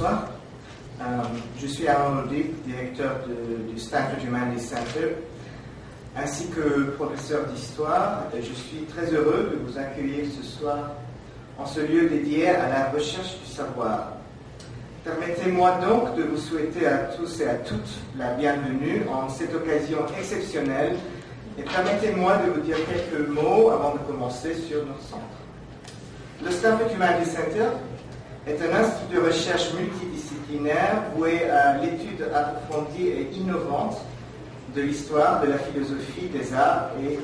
bonsoir. Je suis Aaron Oldick, directeur du Stanford Humanities Center, ainsi que professeur d'histoire. Je suis très heureux de vous accueillir ce soir en ce lieu dédié à la recherche du savoir. Permettez-moi donc de vous souhaiter à tous et à toutes la bienvenue en cette occasion exceptionnelle et permettez-moi de vous dire quelques mots avant de commencer sur notre centre. Le Stanford Humanities Center est un institut de recherche multidisciplinaire voué à l'étude approfondie et innovante de l'histoire, de la philosophie, des arts et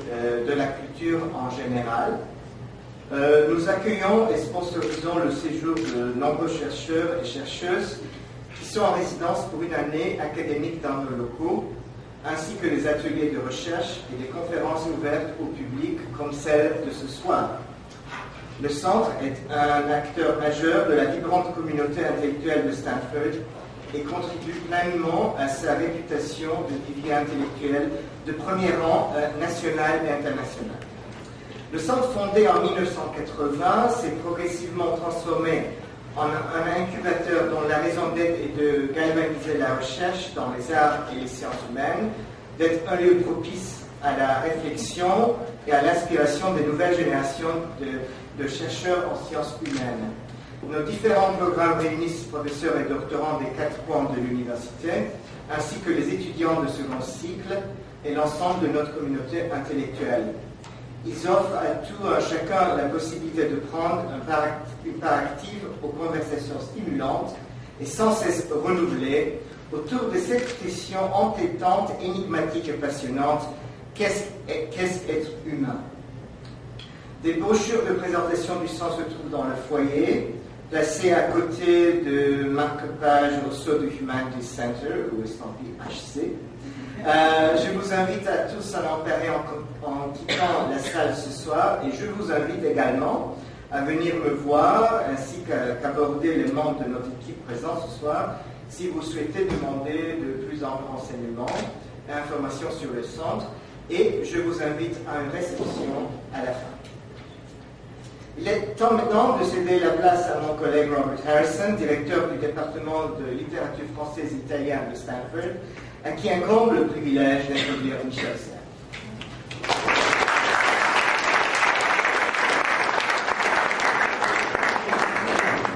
de la culture en général. Nous accueillons et sponsorisons le séjour de nombreux chercheurs et chercheuses qui sont en résidence pour une année académique dans nos locaux, ainsi que des ateliers de recherche et des conférences ouvertes au public comme celle de ce soir. Le centre est un acteur majeur de la vibrante communauté intellectuelle de Stanford et contribue pleinement à sa réputation de vivier intellectuel de premier rang national et international. Le centre, fondé en 1980, s'est progressivement transformé en un incubateur dont la raison d'être est de galvaniser la recherche dans les arts et les sciences humaines, d'être un lieu propice à la réflexion et à l'inspiration des nouvelles générations de chercheurs en sciences humaines. Nos différents programmes réunissent professeurs et doctorants des 4 coins de l'université, ainsi que les étudiants de second cycle et l'ensemble de notre communauté intellectuelle. Ils offrent à chacun la possibilité de prendre une part active aux conversations stimulantes et sans cesse renouvelées autour de cette question entêtante, énigmatique et passionnante: qu'est-ce être humain? Des brochures de présentation du centre se trouvent dans le foyer, placées à côté de marque-page Rousseau du Humanities Center, ou estampillé HC. Je vous invite à tous à l'emparer en quittant la salle ce soir, et je vous invite également à venir me voir, ainsi qu'aborder les membres de notre équipe présents ce soir, si vous souhaitez demander de plus amples renseignements et informations sur le centre, et je vous invite à une réception à la fin. Il est temps maintenant de céder la place à mon collègue Robert Harrison, directeur du département de littérature française et italienne de Stanford, à qui incombe le privilège d'introduire Michel Serres.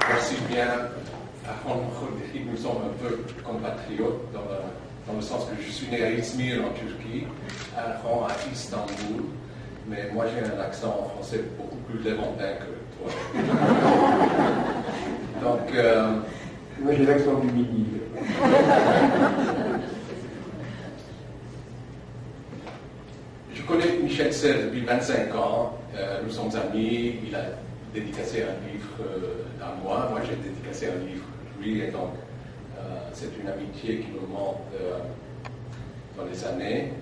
Merci bien. Nous sommes un peu compatriotes dans le sens que je suis né à İzmir en Turquie, Aaron à Istanbul, mais moi j'ai un accent français beaucoup plus léventin que toi. Donc, moi j'ai l'accent du Midi. Je connais Michel Serres depuis 25 ans. Nous sommes amis. Il a dédicacé un livre à moi. Moi j'ai dédicacé un livre à lui. Et donc, c'est une amitié qui me monte dans les années.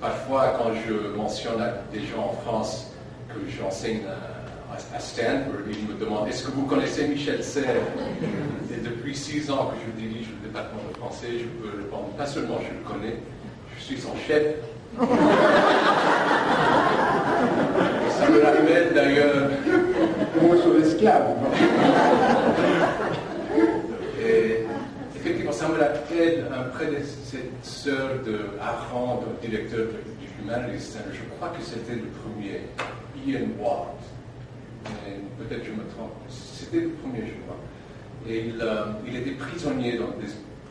Parfois, quand je mentionne à des gens en France que j'enseigne à Stanford, ils me demandent: est-ce que vous connaissez Michel Serres? Et depuis 6 ans que je dirige le département de français, je peux répondre: pas seulement je le connais, je suis son chef. Ça me rappelle d'ailleurs. Moi, je suis esclave. Et effectivement, ça me rappelle un prédécesseur de Aaron, le directeur du Humanities Center. Je crois que c'était le premier, Ian Watt. Peut-être je me trompe. C'était le premier, je crois. Et il était prisonnier dans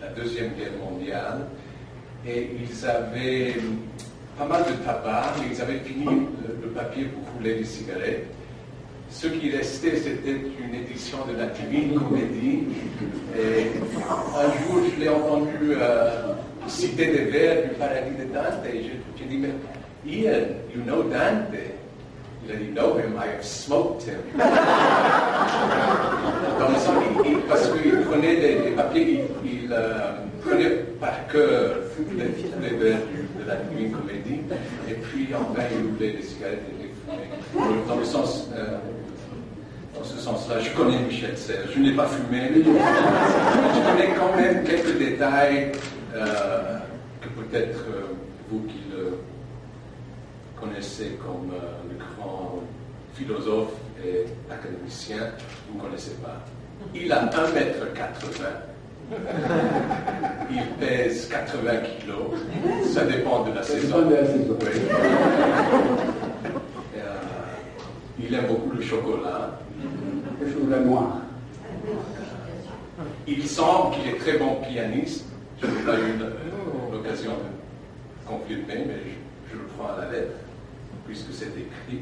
la Deuxième Guerre mondiale. Et ils avaient pas mal de tabac, mais ils avaient fini le papier pour rouler des cigarettes. Ce qui restait, c'était une édition de la Divine Comédie. Et un jour, je l'ai entendu citer des vers du Paradis de Dante. Et j'ai dit: mais Ian, you know Dante? Il a dit: know him, I have smoked him. Dans le sens, parce qu'il prenait des papiers, il prenait par cœur les vers de la Divine Comédie, et puis enfin il roulait des cigarettes et les fumait. Dans ce sens-là, je connais Michel Serres. Je n'ai pas fumé, mais je connais quand même quelques détails que peut-être vous qui le connaissez comme le grand philosophe et académicien, vous ne connaissez pas. Il a 1,80 m. Il pèse 80 kilos. Ça dépend de la saison. Oui. Il aime beaucoup le chocolat. Le chocolat noir. Il semble qu'il est très bon pianiste. Je n'ai pas eu l'occasion de confirmer, mais je le prends à la lettre, puisque c'est écrit.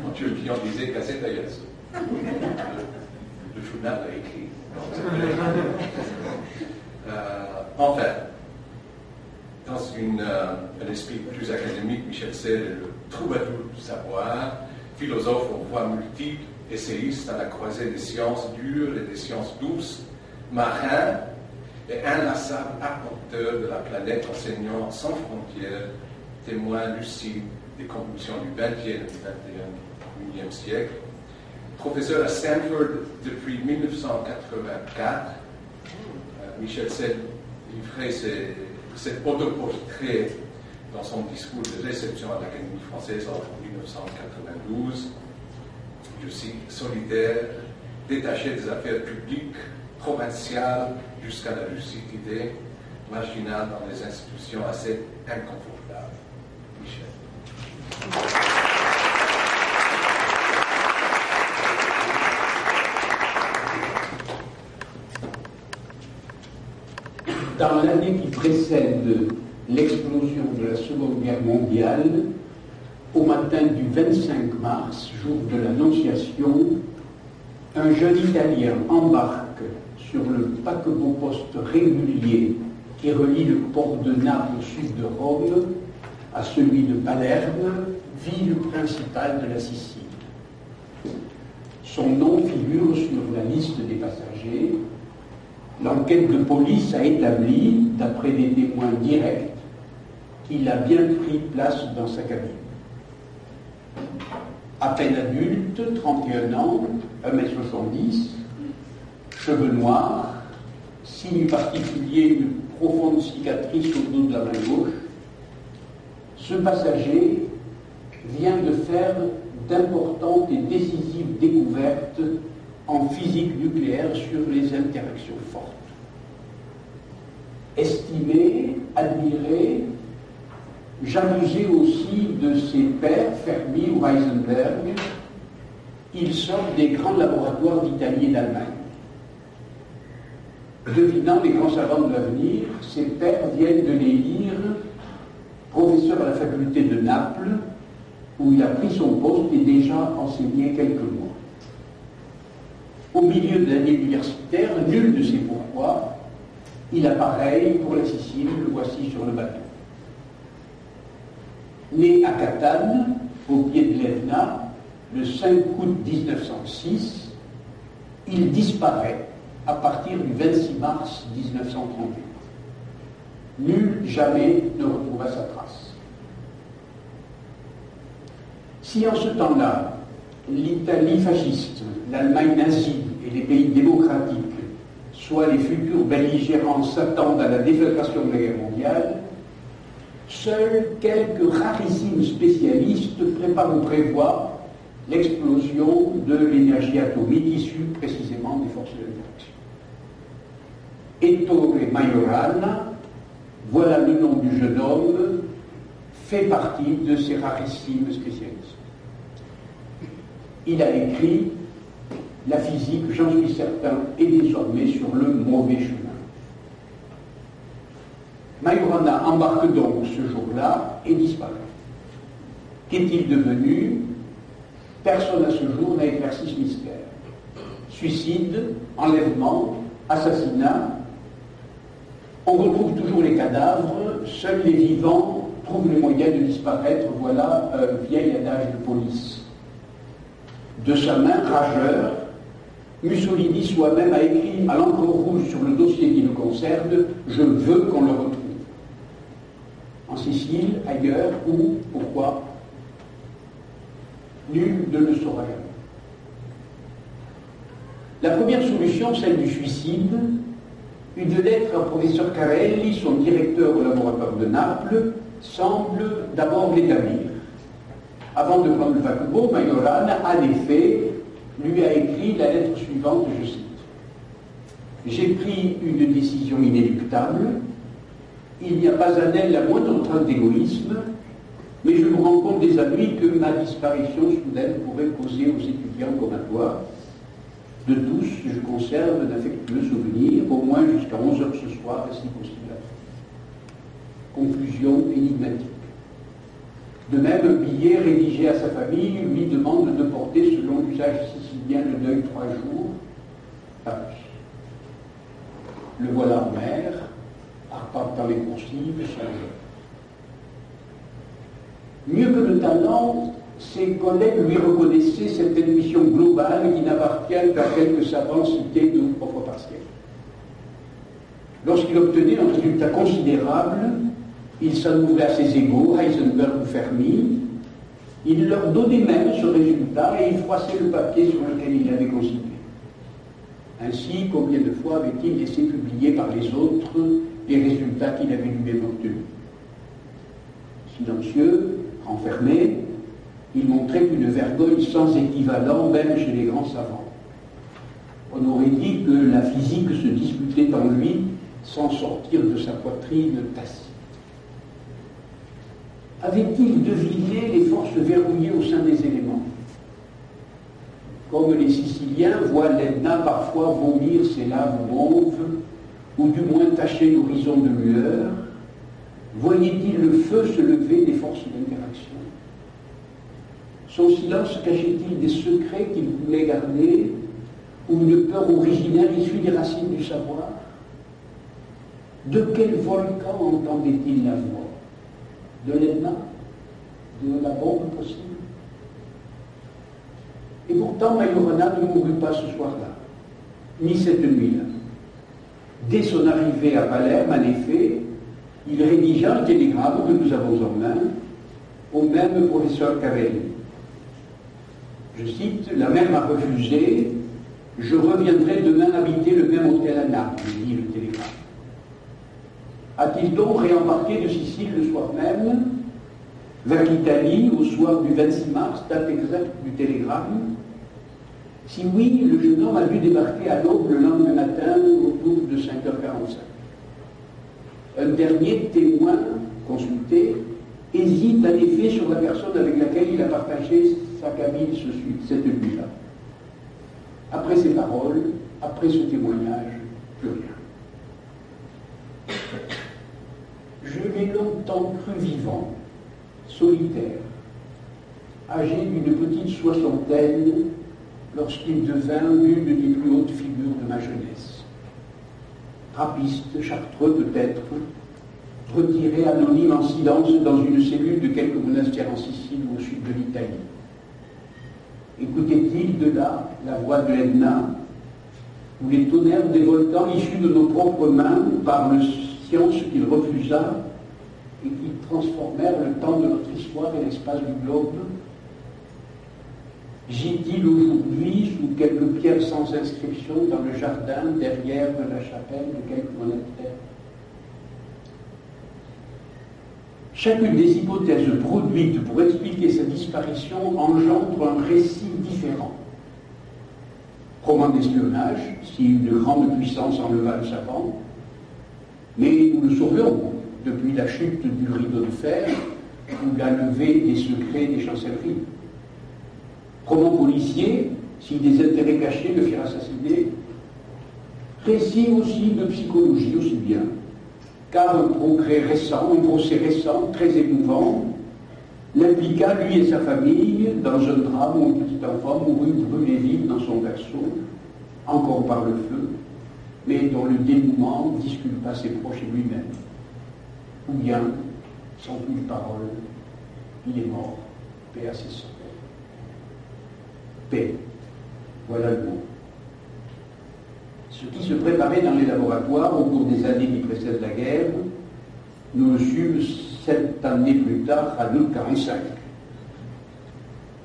En Turquie, on disait cassette à Yassou. Le journal l'a écrit. Enfin, dans un esprit plus académique, Michel Serres est le troubadour du savoir, philosophe aux voix multiples, essayiste à la croisée des sciences dures et des sciences douces, marin et inlassable apporteur de la planète, enseignant sans frontières, témoin lucide des convulsions du XXe et du XXIe siècle, professeur à Stanford depuis 1984. Michel Serres livrait cet autoportrait dans son discours de réception à l'Académie française en 1992. Je cite, solitaire, détaché des affaires publiques, provincial jusqu'à la lucidité, marginal dans les institutions assez inconfortables. Michel. Dans l'année qui précède l'explosion de la Seconde Guerre mondiale, au matin du 25 mars, jour de l'Annonciation, un jeune Italien embarque sur le paquebot-poste régulier qui relie le port de Naples au sud de Rome à celui de Palerme, ville principale de la Sicile. Son nom figure sur la liste des passagers. L'enquête de police a établi, d'après des témoins directs, qu'il a bien pris place dans sa cabine. À peine adulte, 31 ans, 1m70, cheveux noirs, signe particulier, une profonde cicatrice au dos de la main gauche, ce passager vient de faire d'importantes et décisives découvertes en physique nucléaire sur les interactions fortes. Estimé, admiré, jalousé aussi de ses pairs, Fermi ou Heisenberg, il sort des grands laboratoires d'Italie et d'Allemagne. Devinant les grands savants de l'avenir, ses pairs viennent de les lire, professeur à la faculté de Naples, où il a pris son poste et déjà enseigné quelques mois. Au milieu de l'année universitaire, nul ne sait pourquoi, il appareille pour la Sicile, le voici sur le bateau. Né à Catane, au pied de l'Etna, le 5 août 1906, il disparaît à partir du 26 mars 1938. Nul jamais ne retrouva sa trace. Si en ce temps-là, l'Italie fasciste, l'Allemagne nazie et les pays démocratiques, soit les futurs belligérants, s'attendent à la déflagration de la guerre mondiale, seuls quelques rarissimes spécialistes préparent ou prévoient l'explosion de l'énergie atomique issue précisément des forces de l'interaction. Ettore Majorana, voilà le nom du jeune homme, fait partie de ces rarissimes spécialistes. Il a écrit « La physique, j'en suis certain, est désormais sur le mauvais chemin ». Majorana embarque donc ce jour-là et disparaît. Qu'est-il devenu? Personne à ce jour n'a éclairci ce mystère. Suicide, enlèvement, assassinat. On retrouve toujours les cadavres, seuls les vivants trouvent les moyens de disparaître. Voilà un vieil adage de police. De sa main, rageur, Mussolini soi-même a écrit à l'encre rouge sur le dossier qui le concerne « Je veux qu'on le retrouve ». En Sicile, ailleurs, où, pourquoi? Nul ne le saura jamais. La première solution, celle du suicide, une lettre au professeur Carelli, son directeur au laboratoire de Naples, semble d'abord l'établir. Avant de prendre le paquebot, Majorana, en effet, lui a écrit la lettre suivante, je cite. J'ai pris une décision inéluctable. Il n'y a pas en elle la moindre trace d'égoïsme, mais je me rends compte des amis que ma disparition soudaine pourrait causer aux étudiants comme à toi. De tous, je conserve d'affectueux souvenirs, au moins jusqu'à 11h ce soir, si possible. Conclusion énigmatique. De même, un billet rédigé à sa famille lui demande de porter, selon l'usage sicilien, le deuil 3 jours. Pas plus. Le voilà en mer, arpentant les coursives, sans jeu. Mieux que le talent, ses collègues lui reconnaissaient cette intuition globale qui n'appartient qu'à quelques savants cités de propre partiel. Lorsqu'il obtenait un résultat considérable, il s'en ouvrait à ses égaux, Heisenberg ou Fermi. Il leur donnait même ce résultat et il froissait le papier sur lequel il l'avait consigné. Ainsi, combien de fois avait-il laissé publier par les autres les résultats qu'il avait lui-même obtenus? Silencieux, renfermé, il montrait une vergogne sans équivalent, même chez les grands savants. On aurait dit que la physique se disputait en lui sans sortir de sa poitrine tacite. Avait-il deviné les forces verrouillées au sein des éléments? Comme les Siciliens voient l'Etna parfois vomir ses laves mauves, ou du moins tacher l'horizon de lueur, voyait-il le feu se lever des forces d'interaction? Son silence cachait-il des secrets qu'il voulait garder, ou une peur originelle issue des racines du savoir? De quel volcan entendait-il la voix? De l'Etna? De la bombe possible? Et pourtant, Majorana ne mourut pas ce soir-là, ni cette nuit-là. Dès son arrivée à Palerme, en effet, il rédigea un télégramme que nous avons en main au même professeur Cavelli. Je cite, « La mère m'a refusé, je reviendrai demain habiter le même hôtel à Naples », dit le télégramme. A-t-il donc réembarqué de Sicile le soir même, vers l'Italie, au soir du 26 mars, date exacte du télégramme? Si oui, le jeune homme a dû débarquer à l'aube le lendemain matin, autour de 5h45. Un dernier témoin consulté hésite en effet sur la personne avec laquelle il a partagé sa cabine cette nuit-là. Après ces paroles, après ce témoignage, plus rien. Je l'ai longtemps cru vivant, solitaire, âgé d'une petite soixantaine, lorsqu'il devint l'une des plus hautes figures de ma jeunesse. Trappiste, chartreux peut-être, retiré anonyme en silence dans une cellule de quelques monastères en Sicile ou au sud de l'Italie. Écoutait-il de là la voix de l'Etna, ou les tonnerres des volcans issus de nos propres mains par une science qu'il refusa et qui transformèrent le temps de notre histoire et l'espace du globe? Gît-il aujourd'hui sous quelques pierres sans inscription dans le jardin derrière la chapelle de quelques monastères? Chacune des hypothèses produites pour expliquer sa disparition engendre un récit différent. Roman d'espionnage, si une grande puissance enleva le savant, mais nous le saurions depuis la chute du rideau de fer ou la levée des secrets des chancelleries. Roman policier, si des intérêts cachés le firent assassiner. Récit aussi de psychologie aussi bien, car un procès récent, très émouvant, l'impliqua, lui et sa famille, dans un drame où un petit enfant mourut brûlé vif dans son berceau, encore par le feu, mais dont le dénouement disculpa ses proches et lui-même. Ou bien, sans plus de parole, il est mort, paix à ses cendres. Paix, voilà le mot. Ce qui se préparait dans les laboratoires au cours des années qui précèdent la guerre, nous le sûmes 7 années plus tard, à août 1945.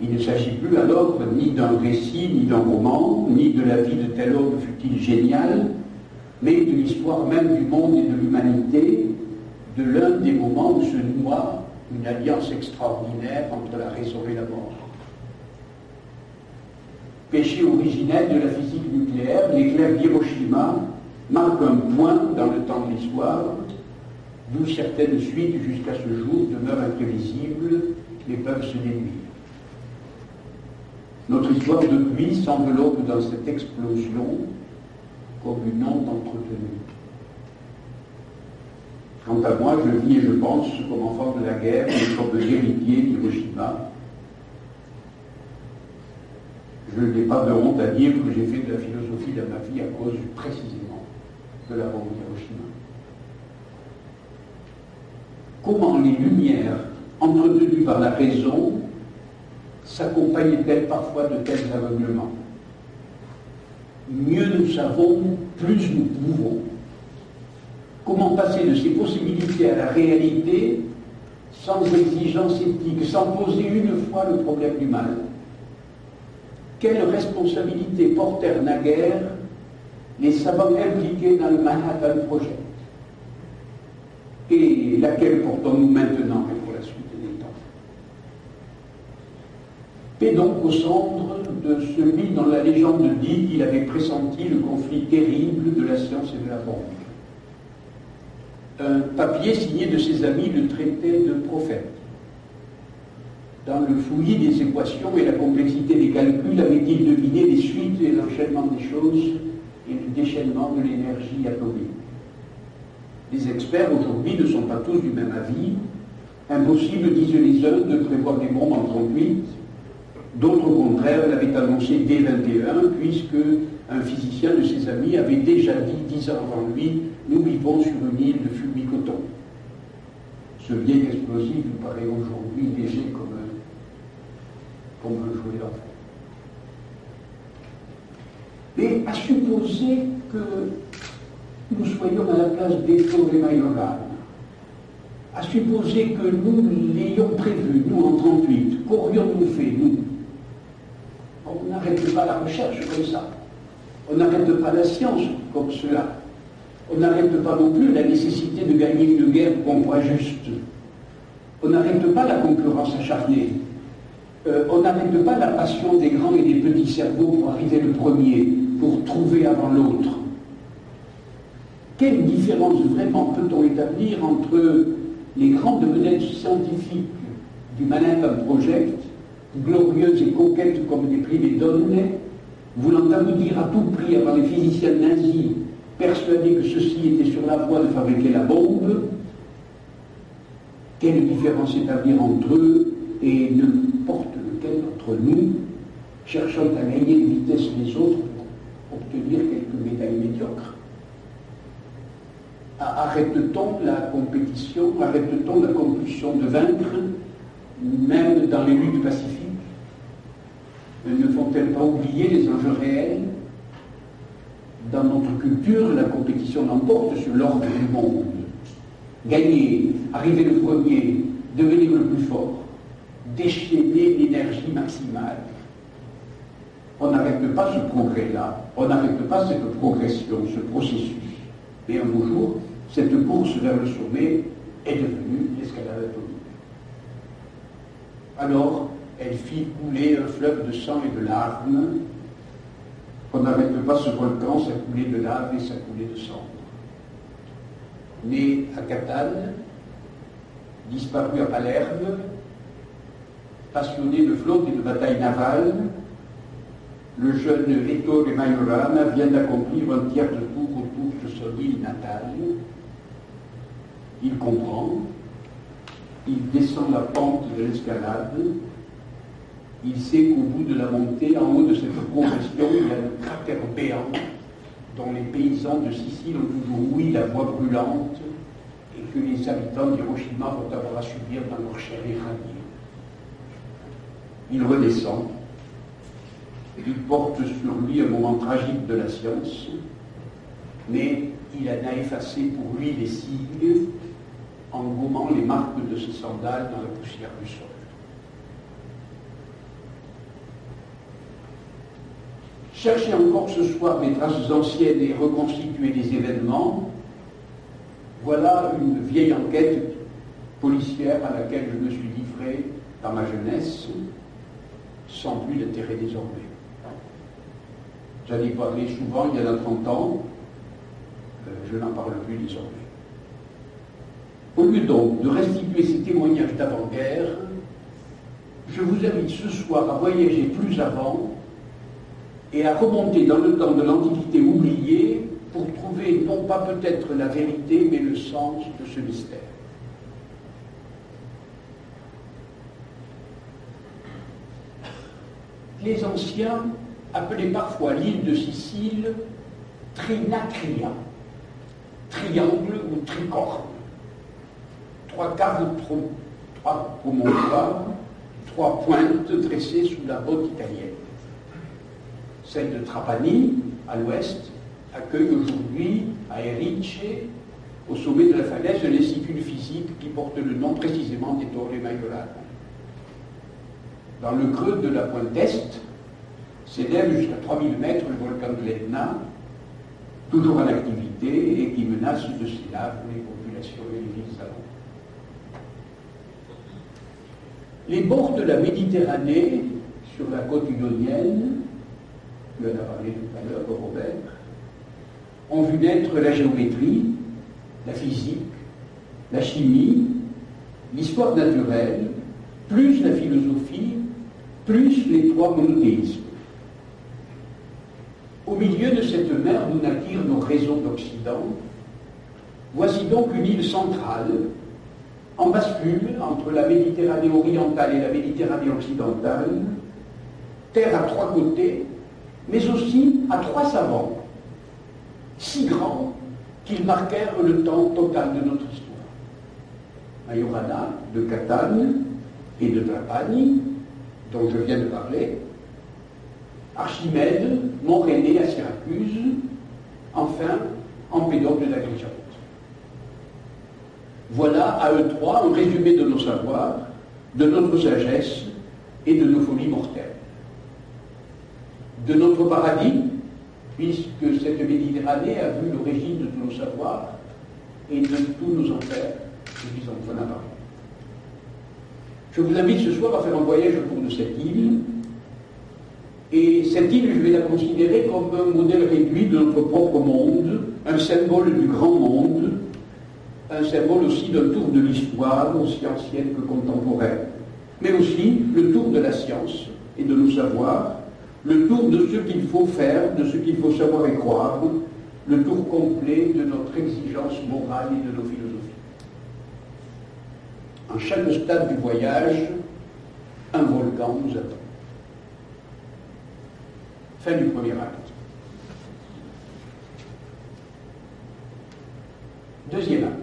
Il ne s'agit plus alors ni d'un récit, ni d'un roman, ni de la vie de tel homme fut-il génial, mais de l'histoire même du monde et de l'humanité, de l'un des moments où se noie une alliance extraordinaire entre la raison et la mort. Péché originel de la physique nucléaire, l'éclair d'Hiroshima marque un point dans le temps de l'histoire, d'où certaines suites jusqu'à ce jour demeurent imprévisibles et peuvent se déduire. Notre histoire depuis s'enveloppe dans cette explosion comme une onde entretenue. Quant à moi, je vis et je pense comme enfant de la guerre, et comme héritier d'Hiroshima. Je n'ai pas de honte à dire que j'ai fait de la philosophie dans ma vie à cause précisément de la bombe d'Hiroshima. Comment les lumières entretenues par la raison s'accompagnent-elles parfois de tels aveuglements? Mieux nous savons, plus nous pouvons. Comment passer de ces possibilités à la réalité sans exigence éthique, sans poser une fois le problème du mal? Quelle responsabilité portèrent naguère les savants impliqués dans le Manhattan Project? Et laquelle portons-nous maintenant et pour la suite des temps? Paix donc aux cendres de celui dont la légende dit qu'il avait pressenti le conflit terrible de la science et de la bombe. Un papier signé de ses amis le traitait de prophète. Dans le fouillis des équations et la complexité des calculs, avait-il deviné les suites et l'enchaînement des choses et le déchaînement de l'énergie atomique? Les experts aujourd'hui ne sont pas tous du même avis. Impossible, disent les uns, de prévoir des bombes en 1938. D'autres, au contraire, l'avaient annoncé dès 1921, puisque un physicien de ses amis avait déjà dit 10 ans avant lui: nous vivons sur une île de fulmi-coton. Ce vieil explosif nous paraît aujourd'hui léger comme un jouet d'enfant. Mais à supposer que nous soyons à la place d'Ettore Majorana, à supposer que nous l'ayons prévu, nous en 1938, qu'aurions-nous fait, nous? On n'arrête pas la recherche comme ça. On n'arrête pas la science comme cela. On n'arrête pas non plus la nécessité de gagner une guerre pour un point juste. On n'arrête pas la concurrence acharnée. On n'arrête pas la passion des grands et des petits cerveaux pour arriver le premier, pour trouver avant l'autre. Quelle différence vraiment peut-on établir entre les grandes vedettes scientifiques du Manhattan Project, glorieuses et coquettes comme des privées donne, voulant aboutir à tout prix avant les physiciens nazis, persuadés que ceux-ci étaient sur la voie de fabriquer la bombe? Quelle différence établir entre eux et n'importe lequel d'entre nous, cherchant à gagner de vitesse les autres pour obtenir quelques médailles médiocres? Arrête-t-on la compétition? Arrête-t-on la compulsion de vaincre, même dans les luttes pacifiques? Ne font-elles pas oublier les enjeux réels? Dans notre culture, la compétition l'emporte sur l'ordre du monde. Gagner, arriver le premier, devenir le plus fort, déchaîner l'énergie maximale. On n'arrête pas ce progrès-là, on n'arrête pas cette progression, ce processus. Et un beau jour, cette course vers le sommet est devenue l'escalade atomique. Alors, elle fit couler un fleuve de sang et de larmes. On n'arrête pas ce volcan, ça coulait de lave et ça coulait de sang. Né à Catane, disparu à Palerme, passionné de flotte et de bataille navale, le jeune Ettore Majorana vient d'accomplir un tiers de tour autour de son île natale. Il comprend, il descend la pente de l'escalade, il sait qu'au bout de la montée, en haut de cette progression, il y a le cratère béant dont les paysans de Sicile ont toujours ouï la voix brûlante et que les habitants d'Hiroshima vont avoir à subir dans leur chair irradiée. Il redescend, il porte sur lui un moment tragique de la science, mais il en a effacé pour lui les signes en gommant les marques de ses sandales dans la poussière du sol. Chercher encore ce soir des traces anciennes et reconstituer des événements, voilà une vieille enquête policière à laquelle je me suis livré dans ma jeunesse, sans plus d'intérêt désormais. J'en ai parlé souvent il y a 30 ans, je n'en parle plus désormais. Au lieu donc de restituer ces témoignages d'avant-guerre, je vous invite ce soir à voyager plus avant et à remonter dans le temps de l'Antiquité oubliée pour trouver non pas peut-être la vérité, mais le sens de ce mystère. Les anciens appelaient parfois l'île de Sicile Trinacria, triangle ou tricorne. 3 caves, 3 promontoires, 3 pointes dressées sous la botte italienne. Celle de Trapani, à l'ouest, accueille aujourd'hui, à Erice, au sommet de la falaise, l'institut de physique qui porte le nom précisément des Torre Maiorane. Dans le creux de la pointe est, s'élève jusqu'à 3000 mètres le volcan de l'Etna, toujours en activité et qui menace de ses laves les populations et les villes alentours. Les bords de la Méditerranée, sur la côte ionienne, tu en as parlé tout à l'heure, Robert, ont vu naître la géométrie, la physique, la chimie, l'histoire naturelle, plus la philosophie, plus les 3 monothéismes. Au milieu de cette mer d'où naquirent nos réseaux d'Occident, voici donc une île centrale, en bascule entre la Méditerranée orientale et la Méditerranée occidentale, terre à 3 côtés, mais aussi à 3 savants, si grands qu'ils marquèrent le temps total de notre histoire. Majorana de Catane et de Trapani, dont je viens de parler, Archimède, Montréné à Syracuse, enfin Empédocle d'Agrigente. Voilà à eux 3 un résumé de nos savoirs, de notre sagesse et de nos folies mortelles. De notre paradis, puisque cette Méditerranée a vu l'origine de tous nos savoirs et de tous nos enfers, je en parler. Je vous invite ce soir à faire un voyage autour de cette île. Et cette île, je vais la considérer comme un modèle réduit de notre propre monde, un symbole du grand monde, un symbole aussi d'un tour de l'histoire, aussi ancienne que contemporaine, mais aussi le tour de la science et de nos savoirs, le tour de ce qu'il faut faire, de ce qu'il faut savoir et croire, le tour complet de notre exigence morale et de nos philosophies. En chaque stade du voyage, un volcan nous attend. Fin du premier acte. Deuxième acte.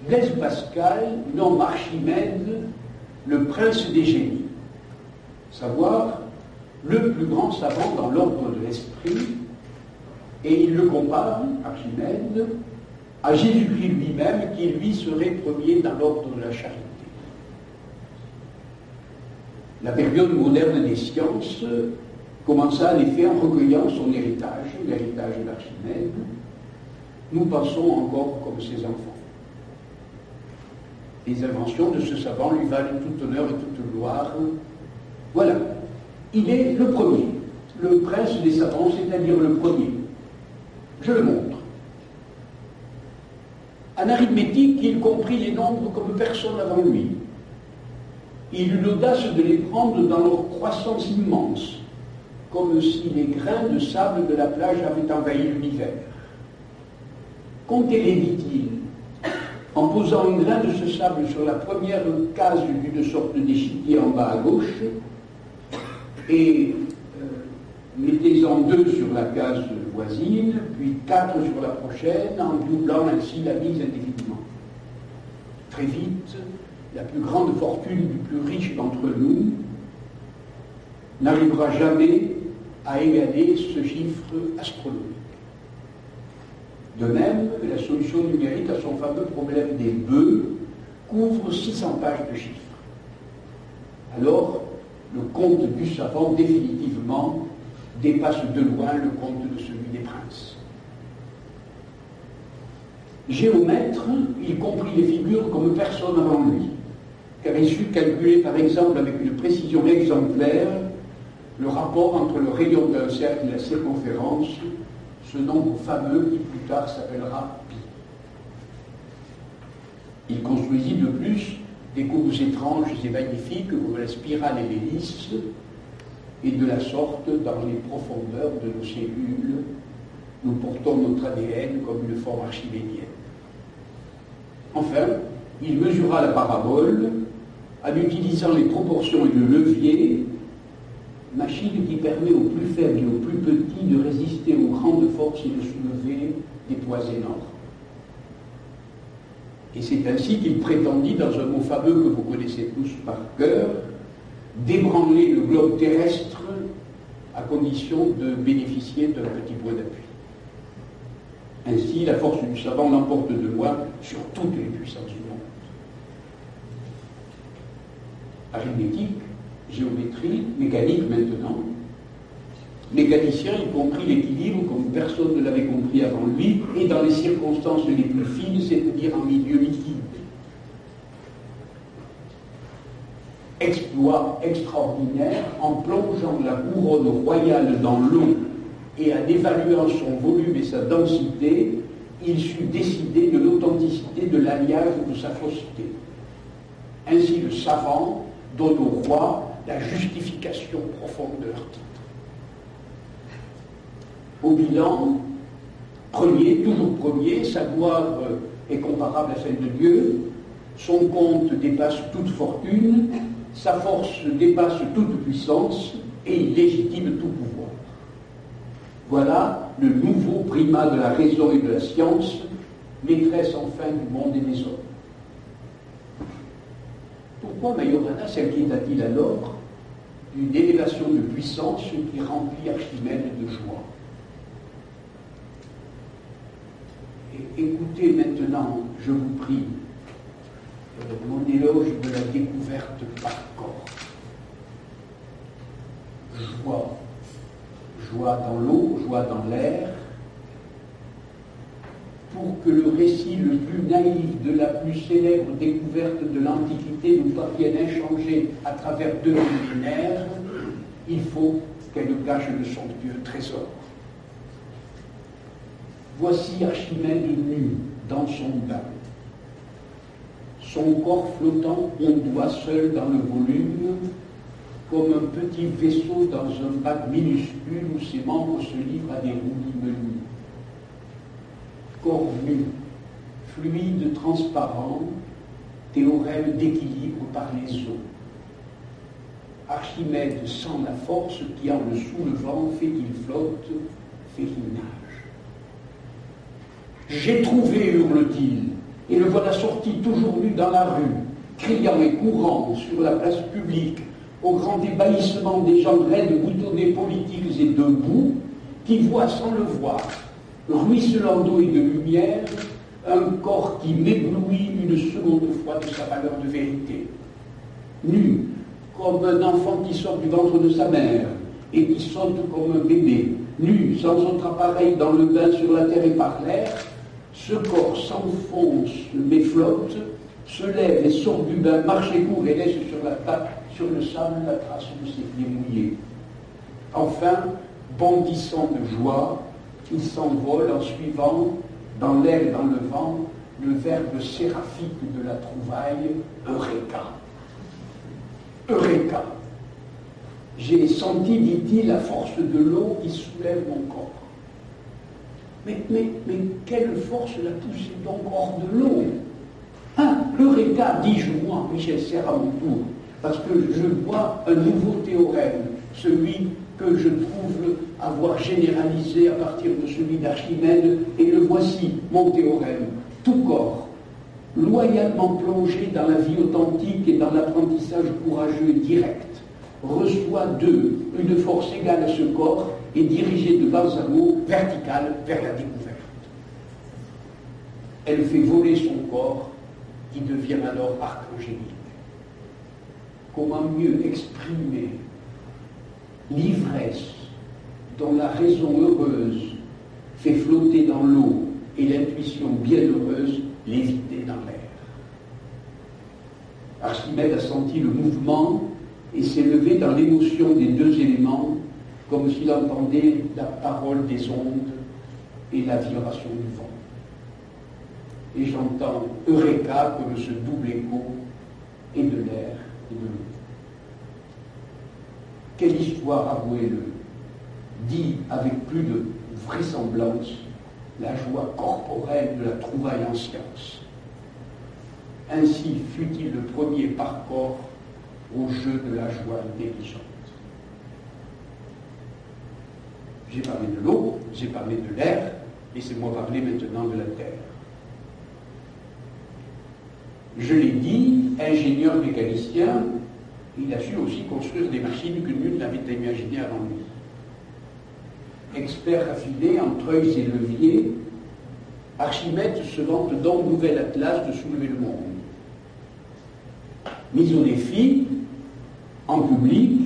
Blaise Pascal nomme Archimède le prince des génies, savoir le plus grand savant dans l'ordre de l'esprit, et il le compare, Archimède, à Jésus-Christ lui-même, qui lui serait premier dans l'ordre de la charité. La période moderne des sciences commença en effet en recueillant son héritage, l'héritage d'Archimède. Nous pensons encore comme ses enfants. Les inventions de ce savant lui valent tout honneur et toute gloire. Voilà, il est le premier, le prince des savants, c'est-à-dire le premier. Je le montre. En arithmétique, il comprit les nombres comme personne avant lui. Il eut l'audace de les prendre dans leur croissance immense, comme si les grains de sable de la plage avaient envahi l'univers. Comptez-les, dit-il, en posant un grain de ce sable sur la première case d'une sorte d'échiquier en bas à gauche, et mettez-en 2 sur la case voisine, puis 4 sur la prochaine, en doublant ainsi la mise indéfiniment. Très vite, la plus grande fortune du plus riche d'entre nous n'arrivera jamais à égaler ce chiffre astronomique. De même, la solution numérique à son fameux problème des bœufs couvre 600 pages de chiffres. Alors, le conte du savant, définitivement, dépasse de loin le conte de celui des princes. Géomètre, il comprit les figures comme personne avant lui, car il sut calculer, par exemple, avec une précision exemplaire, le rapport entre le rayon d'un cercle et la circonférence, ce nombre fameux qui plus tard s'appellera pi. Il construisit de plus des courbes étranges et magnifiques comme la spirale et l'hélice, et de la sorte, dans les profondeurs de nos cellules, nous portons notre ADN comme une forme archimédienne. Enfin, il mesura la parabole en utilisant les proportions et le levier, machine qui permet aux plus faibles et aux plus petits de résister aux grandes forces et de soulever des poids énormes. Et c'est ainsi qu'il prétendit, dans un mot fameux que vous connaissez tous par cœur, d'ébranler le globe terrestre à condition de bénéficier d'un petit point d'appui. Ainsi, la force du savant l'emporte de loin sur toutes les puissances du monde. Arithmétique, géométrie, mécanique maintenant. Mécanicien, il comprit l'équilibre comme personne ne l'avait compris avant lui, et dans les circonstances les plus fines, c'est-à-dire en milieu liquide. Exploit extraordinaire en plongeant la couronne royale dans l'eau et en évaluant son volume et sa densité, il sut décider de l'authenticité de l'alliage ou de sa fausseté. Ainsi, le savant donne au roi la justification profonde de leur titre. Au bilan, toujours premier, sa gloire est comparable à celle de Dieu, son compte dépasse toute fortune, sa force dépasse toute puissance et il légitime tout pouvoir. Voilà le nouveau primat de la raison et de la science, maîtresse enfin du monde et des hommes. Pourquoi Majorana s'inquiéta-t-il alors d'une élévation de puissance qui remplit Archimède de joie? Et écoutez maintenant, je vous prie, mon éloge de la découverte par corps. Joie dans l'eau, joie dans l'air, pour que le récit le plus naïf de la plus célèbre découverte de l'Antiquité nous parvienne inchangé à travers 2 millénaires, il faut qu'elle cache de somptueux trésors. Voici Archimède nu dans son bain. Son corps flottant ondoie seul dans le volume, comme un petit vaisseau dans un bac minuscule où ses membres se livrent à des roulis menus. Corps nu, fluide transparent, théorème d'équilibre par les eaux. Archimède sent la force qui, en le soulevant, fait qu'il flotte, fait qu'il nage. J'ai trouvé, hurle-t-il, et le voilà sorti toujours nu dans la rue, criant et courant sur la place publique, au grand ébahissement des gens raides, boutonnés, politiques et debout, qui voient sans le voir, ruisselant d'eau et de lumière, un corps qui m'éblouit une seconde fois de sa valeur de vérité. Nu, comme un enfant qui sort du ventre de sa mère, et qui saute comme un bébé, nu, sans autre appareil dans le bain sur la terre et par l'air, ce corps s'enfonce mais flotte, se lève et sort du bain, marche et court et laisse sur le sable la trace de ses pieds mouillés. Enfin, bondissant de joie, il s'envole en suivant, dans l'air et dans le vent, le verbe séraphique de la trouvaille, Eureka. Eureka. J'ai senti, dit-il, la force de l'eau qui soulève mon corps. Mais quelle force l'a poussé donc hors de l'eau? Eureka, dis-je moi, Michel Serres à mon tour, parce que je vois un nouveau théorème, celui que je trouve avoir généralisé à partir de celui d'Archimède, et le voici, mon théorème. Tout corps, loyalement plongé dans la vie authentique et dans l'apprentissage courageux et direct, reçoit d'eux une force égale à ce corps et dirigée de bas en haut, verticale, vers la découverte. Elle fait voler son corps, qui devient alors archangélique. Comment mieux exprimer l'ivresse dont la raison heureuse fait flotter dans l'eau et l'intuition bienheureuse léviter dans l'air? Archimède a senti le mouvement et s'élevait dans l'émotion des deux éléments, comme s'il entendait la parole des ondes et la vibration du vent. Et j'entends Eureka comme ce double écho et de l'air et de l'eau. Quelle histoire, avouez-le, dit avec plus de vraisemblance la joie corporelle de la trouvaille en science. Ainsi fut-il le premier par corps au jeu de la joie intelligente. J'ai parlé de l'eau, j'ai parlé de l'air, laissez-moi parler maintenant de la terre. Je l'ai dit, ingénieur mécanicien, il a su aussi construire des machines que nul n'avait imaginées avant lui. Expert affilé en treuils et leviers, Archimède se vante donc nouvel atlas de soulever le monde. Mis au défi, en public,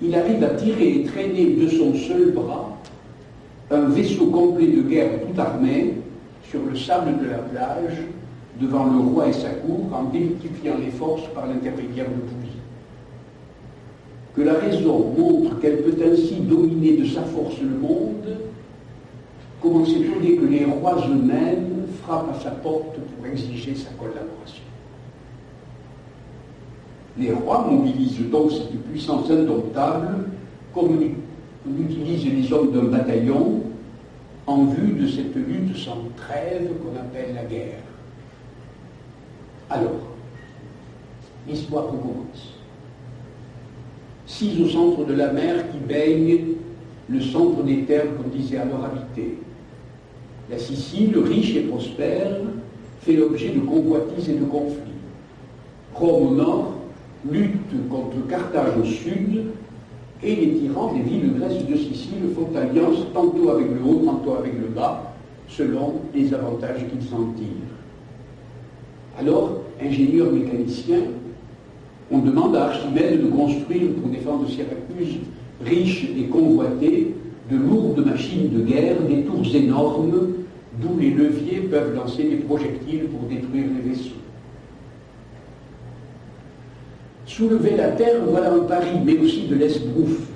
il arrive à tirer et traîner de son seul bras un vaisseau complet de guerre tout armé sur le sable de la plage devant le roi et sa cour en démultipliant les forces par l'intermédiaire de poulies. Que la raison montre qu'elle peut ainsi dominer de sa force le monde, comment s'étonner que les rois eux-mêmes frappent à sa porte pour exiger sa collaboration. Les rois mobilisent donc cette puissance indomptable comme l'utilisent les hommes d'un bataillon en vue de cette lutte sans trêve qu'on appelle la guerre. Alors, l'histoire recommence. 6 au centre de la mer qui baigne le centre des terres qu'on disait alors habiter. La Sicile, riche et prospère, fait l'objet de convoitises et de conflits. Rome au nord lutte contre Carthage au sud, et les tyrans des villes grecques de Sicile font alliance tantôt avec le haut, tantôt avec le bas, selon les avantages qu'ils en tirent. Alors, ingénieur mécanicien, on demande à Archimède de construire pour défendre Syracuse, riche et convoitée, de lourdes machines de guerre, des tours énormes, d'où les leviers peuvent lancer des projectiles pour détruire les vaisseaux. Soulever la terre, voilà un pari, mais aussi de l'esbrouffe.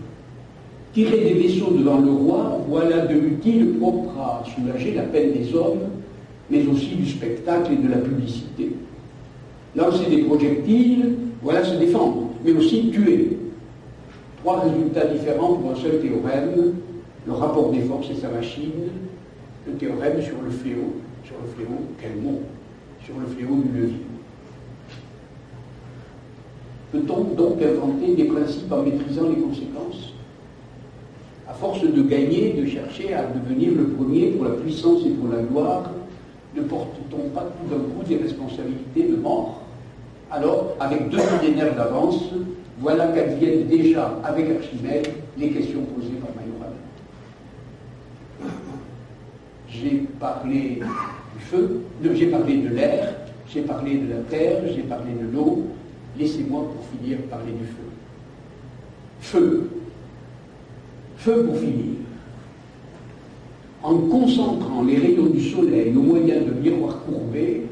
Tirer des vaisseaux devant le roi, voilà de l'utile propre à soulager la peine des hommes, mais aussi du spectacle et de la publicité. Lancer des projectiles, voilà se défendre, mais aussi tuer. 3 résultats différents pour un seul théorème, le rapport des forces et sa machine, le théorème sur le fléau, quel mot, sur le fléau du levier. Peut-on donc inventer des principes en maîtrisant les conséquences? À force de gagner, de chercher à devenir le premier pour la puissance et pour la gloire, ne porte-t-on pas tout d'un coup des responsabilités de mort? Alors, avec 2 millénaires d'avance, voilà qu'adviennent déjà, avec Archimède, les questions posées par Majoral. J'ai parlé du feu, j'ai parlé de l'air, j'ai parlé de la terre, j'ai parlé de l'eau. Laissez-moi pour finir parler du feu. Feu. Feu pour finir. En concentrant les rayons du soleil au moyen de miroirs courbés,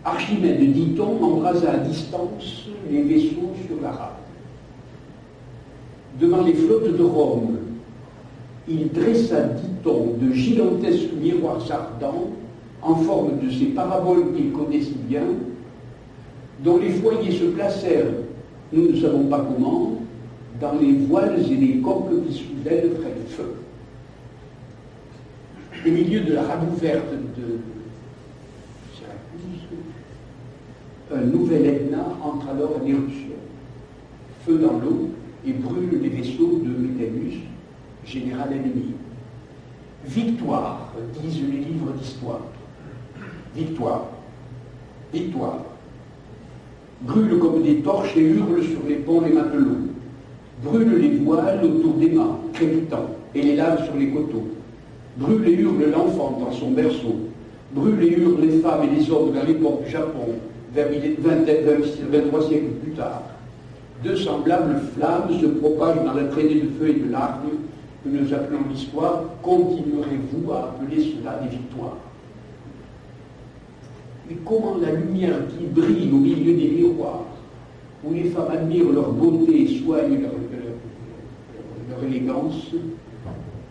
Archimède, dit-on, embrasa à distance les vaisseaux sur la rade. Devant les flottes de Rome, il dressa, dit-on, de gigantesques miroirs ardents en forme de ces paraboles qu'il connaît si bien, dont les foyers se placèrent, nous ne savons pas comment, dans les voiles et les coques qui soudaient près du feu. Au milieu de la rade ouverte de Syracuse, un nouvel Etna entre alors en éruption. Feu dans l'eau et brûle les vaisseaux de Métellus, général ennemi. Victoire, disent les livres d'histoire. Victoire. Victoire. Brûle comme des torches et hurle sur les ponts les matelots. Brûle les voiles autour des mâts, crépitant, et les lave sur les coteaux. Brûle et hurle l'enfant dans son berceau. Brûle et hurle les femmes et les hommes dans l'époque du Japon, vers 23 siècles plus tard. 2 semblables flammes se propagent dans la traînée de feu et de larmes que nous appelons l'histoire. Continuerez-vous à appeler cela des victoires? Mais comment la lumière qui brille au milieu des miroirs, où les femmes admirent leur beauté et soignent leur élégance,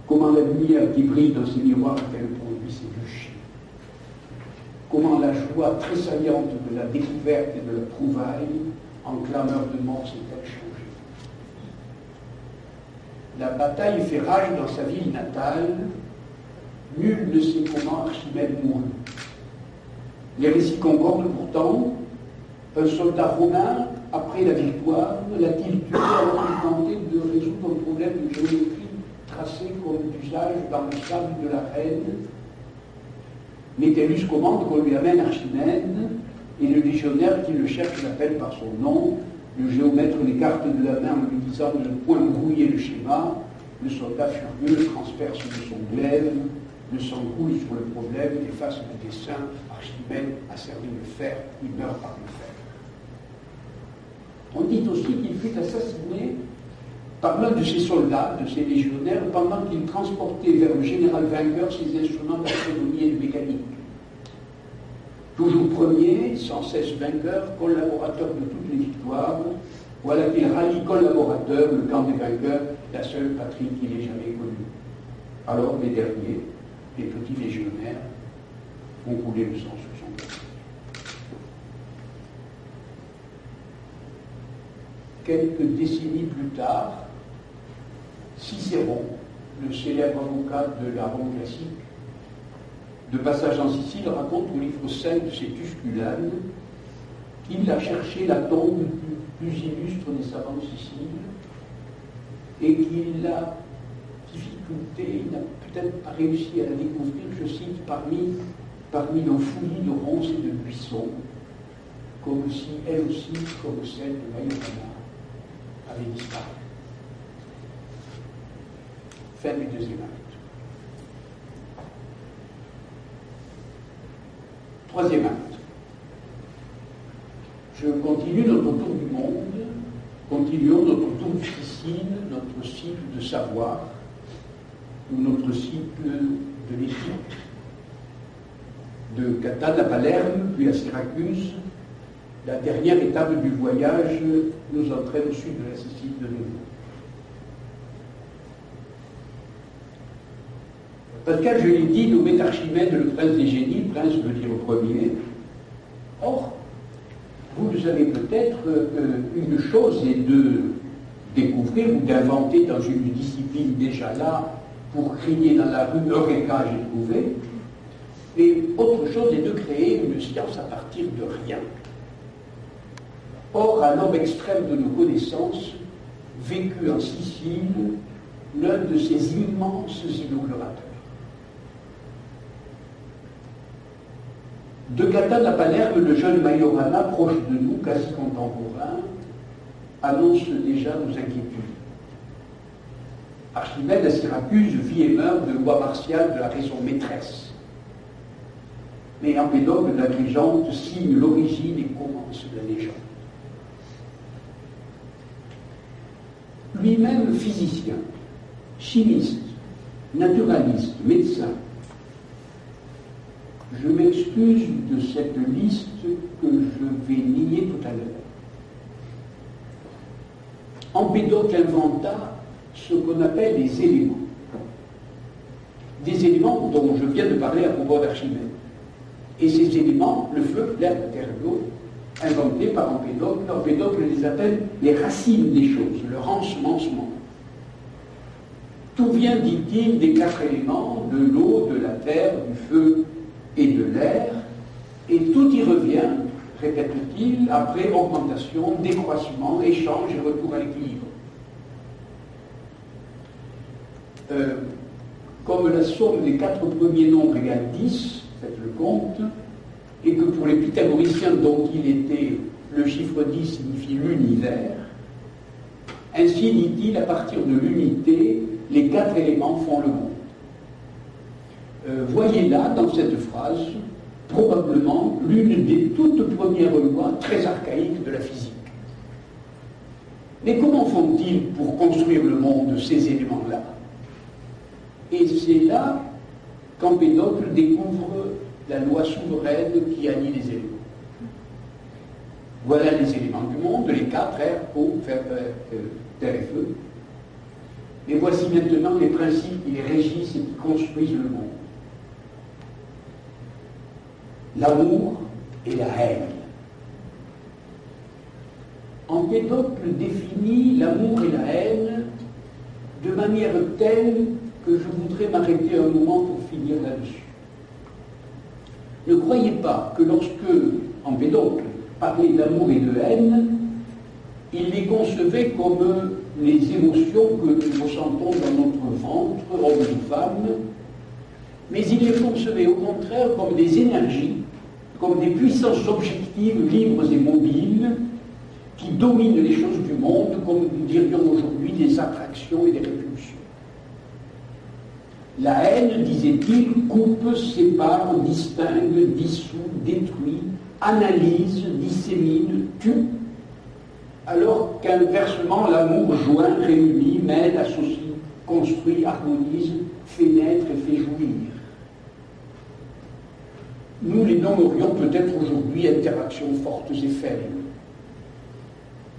comment la lumière qui brille dans ces miroirs qu'elle produit s'éblouchit. Comment la joie tressaillante de la découverte et de la trouvaille en clameur de mort s'est-elle changée. La bataille fait rage dans sa ville natale. Nul ne sait comment Archimède mourut. Les récits concordent pourtant. Un soldat romain, après la victoire, l'a-t-il tué alors qu'il tentait de résoudre un problème de géométrie tracé comme d'usage dans le sable de l'arène? Métellus commande qu'on lui amène Archimède, et le légionnaire qui le cherche l'appelle par son nom. Le géomètre l'écarte de la main en lui disant de ne point brouiller le schéma. Le soldat furieux le transperce de son glaive. Le sang coule sur le problème, efface le dessin. Archimède a servi le fer, il meurt par le fer. On dit aussi qu'il fut assassiné par l'un de ses soldats, de ses légionnaires, pendant qu'il transportait vers le général vainqueur ses instruments d'astronomie et de mécanique. Toujours premier, sans cesse vainqueur, collaborateur de toutes les victoires, voilà qu'il rallie collaborateur, le camp des vainqueurs, la seule patrie qu'il ait jamais connue. Alors les derniers, les petits légionnaires, font couler le sang sur son corps. Quelques décennies plus tard, Cicéron, le célèbre avocat de la Rome classique, de passage en Sicile, raconte au livre 5 de ses Tusculanes qu'il a cherché la tombe du plus illustre des savants de Sicile et qu'il a difficulté, il n'a peut-être pas réussi à la découvrir, je cite, parmi un fouillis de ronces et de buissons, comme si elle aussi, comme celle de Majorana, avait disparu. Fin du deuxième acte. Troisième acte. Je continue notre tour du monde, continuons notre tour de Sicile, notre cycle de savoir, ou notre cycle de l'éthique. De Catane à Palerme, puis à Syracuse, la dernière étape du voyage nous entraîne au sud de la Sicile de nouveau. Pascal, je l'ai dit, nommait Archimède le prince des génies, prince veut dire premier. Or, vous savez peut-être une chose est de découvrir ou d'inventer dans une discipline déjà là, pour crier dans la rue « Eureka, j'ai trouvé », et autre chose est de créer une science à partir de rien. Or, un homme extrême de nos connaissances, vécu en Sicile, l'un de ces immenses inaugurateurs. De Catane à Palerme, le jeune Majorana, proche de nous, quasi contemporain, annonce déjà nos inquiétudes. Archimède à Syracuse vit et meurt de loi martiale de la raison maîtresse. Mais Empédocle, l'agrégente, signe l'origine et commence la légende. Lui-même physicien, chimiste, naturaliste, médecin. Je m'excuse de cette liste que je vais nier tout à l'heure. Empédocle inventa ce qu'on appelle les éléments. Des éléments dont je viens de parler à propos d'Archimède. Et ces éléments, le feu, l'air, la terre et l'eau, inventés par Empédocle, Empédocle les appelle les racines des choses, leur ensemencement. Tout vient, dit-il, des quatre éléments, de l'eau, de la terre, du feu et de l'air, et tout y revient, répète-t-il, après augmentation, décroissement, échange et retour à l'équilibre. Comme la somme des quatre premiers nombres égale 10, faites le compte, et que pour les pythagoriciens dont il était, le chiffre 10 signifie l'univers, ainsi, dit-il, à partir de l'unité, les quatre éléments font le monde. Voyez là, dans cette phrase, probablement l'une des toutes premières lois très archaïques de la physique. Mais comment font-ils pour construire le monde, ces éléments-là? Et c'est là qu'Empédocle découvre la loi souveraine qui annie les éléments. Voilà les éléments du monde, les 4, air, eau, terre et feu. Mais voici maintenant les principes qui les régissent et qui construisent le monde. L'amour et la haine. Empédocle définit l'amour et la haine de manière telle que je voudrais m'arrêter un moment pour finir là-dessus. Ne croyez pas que lorsque Empédocle parlait d'amour et de haine, il les concevait comme les émotions que nous ressentons dans notre ventre, hommes ou femmes, mais il les concevait au contraire comme des énergies, comme des puissances objectives, libres et mobiles, qui dominent les choses du monde, comme nous dirions aujourd'hui des attractions et des répulsions. La haine, disait-il, coupe, sépare, distingue, dissout, détruit, analyse, dissémine, tue, alors qu'inversement l'amour joint, réunit, mêle, associe, construit, harmonise, fait naître et fait jouir. Nous les nommerions peut-être aujourd'hui interactions fortes et faibles.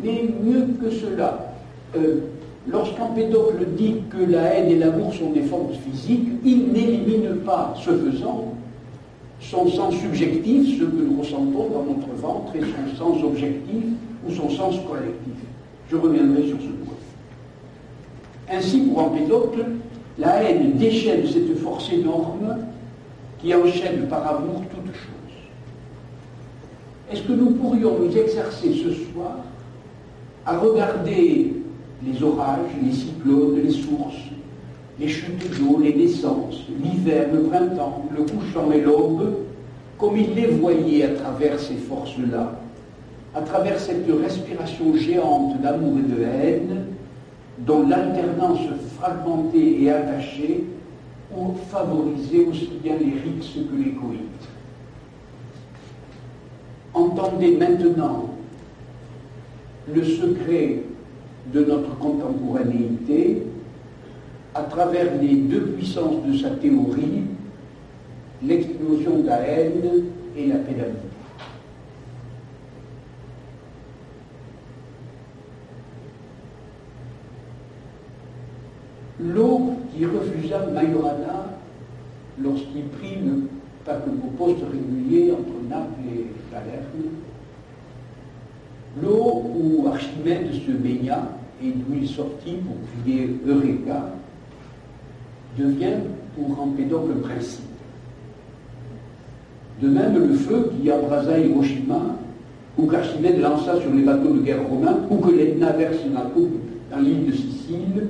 Mais mieux que cela, lorsqu'Empédocle dit que la haine et l'amour sont des formes physiques, il n'élimine pas, ce faisant, son sens subjectif, ce que nous ressentons dans notre ventre, et son sens objectif ou son sens collectif. Je reviendrai sur ce point. Ainsi, pour Empédocle, la haine déchaîne cette force énorme qui enchaîne par amour toute chose. Est-ce que nous pourrions nous exercer ce soir à regarder les orages, les cyclones, les sources, les chutes d'eau, les naissances, l'hiver, le printemps, le couchant et l'aube, comme il les voyait à travers ces forces-là, à travers cette respiration géante d'amour et de haine, dont l'alternance fragmentée et attachée ont favorisé aussi bien les rixes que les coïtes. Entendez maintenant le secret de notre contemporanéité à travers les deux puissances de sa théorie, l'explosion de la haine et la pédagogie. L'eau qui refusa Majorana lorsqu'il prit le poste régulier entre Naples et Palerme, l'eau où Archimède se baigna et d'où il sortit pour crier Eureka, devient pour Empédocle un principe. De même, le feu qui embrasa Hiroshima, ou qu'Archimède lança sur les bateaux de guerre romains, ou que l'Etna verse dans l'île de Sicile,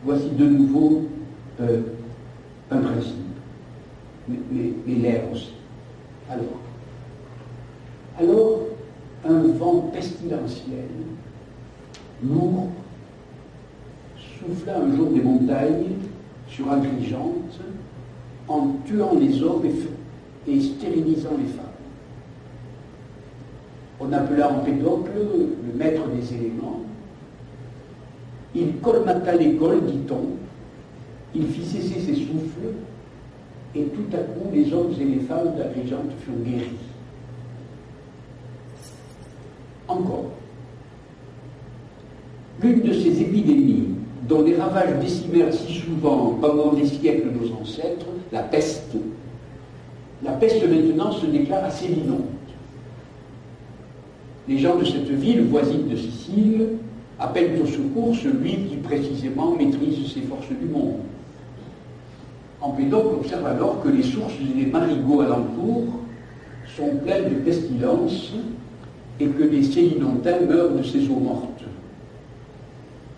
voici de nouveau un principe, mais l'air aussi. Alors, un vent pestilentiel, lourd, souffla un jour des montagnes sur Agrigente, en tuant les hommes et stérilisant les femmes. On appela Empédocle le maître des éléments. Il colmata l'école, dit-on, il fit cesser ses souffles, et tout à coup les hommes et les femmes d'Agrigente furent guéris. Encore, l'une de ces épidémies dont les ravages décimèrent si souvent pendant des siècles nos ancêtres, la peste maintenant se déclare à Sélinonte. Les gens de cette ville voisine de Sicile appellent au secours celui qui précisément maîtrise ces forces du monde. Empédocle observe alors que les sources et les marigots alentours sont pleines de pestilence et que les Sélinontains meurent de ces eaux mortes.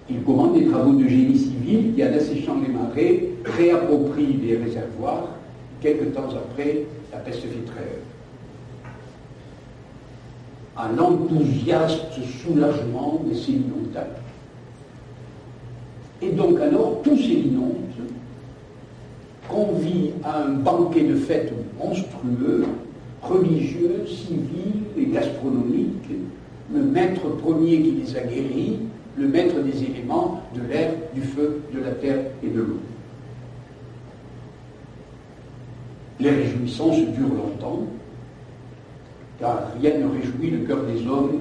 Il commande des travaux de génie civil qui, en asséchant les marais, réapproprient les réservoirs. Quelque temps après, la peste fait trêve. À l'enthousiaste soulagement des Sélinontains. Et donc alors, tous Sélinontes convient à un banquet de fêtes monstrueux, religieux, civil et gastronomique, le maître premier qui les a guéris, le maître des éléments, de l'air, du feu, de la terre et de l'eau. Les réjouissances durent longtemps, car rien ne réjouit le cœur des hommes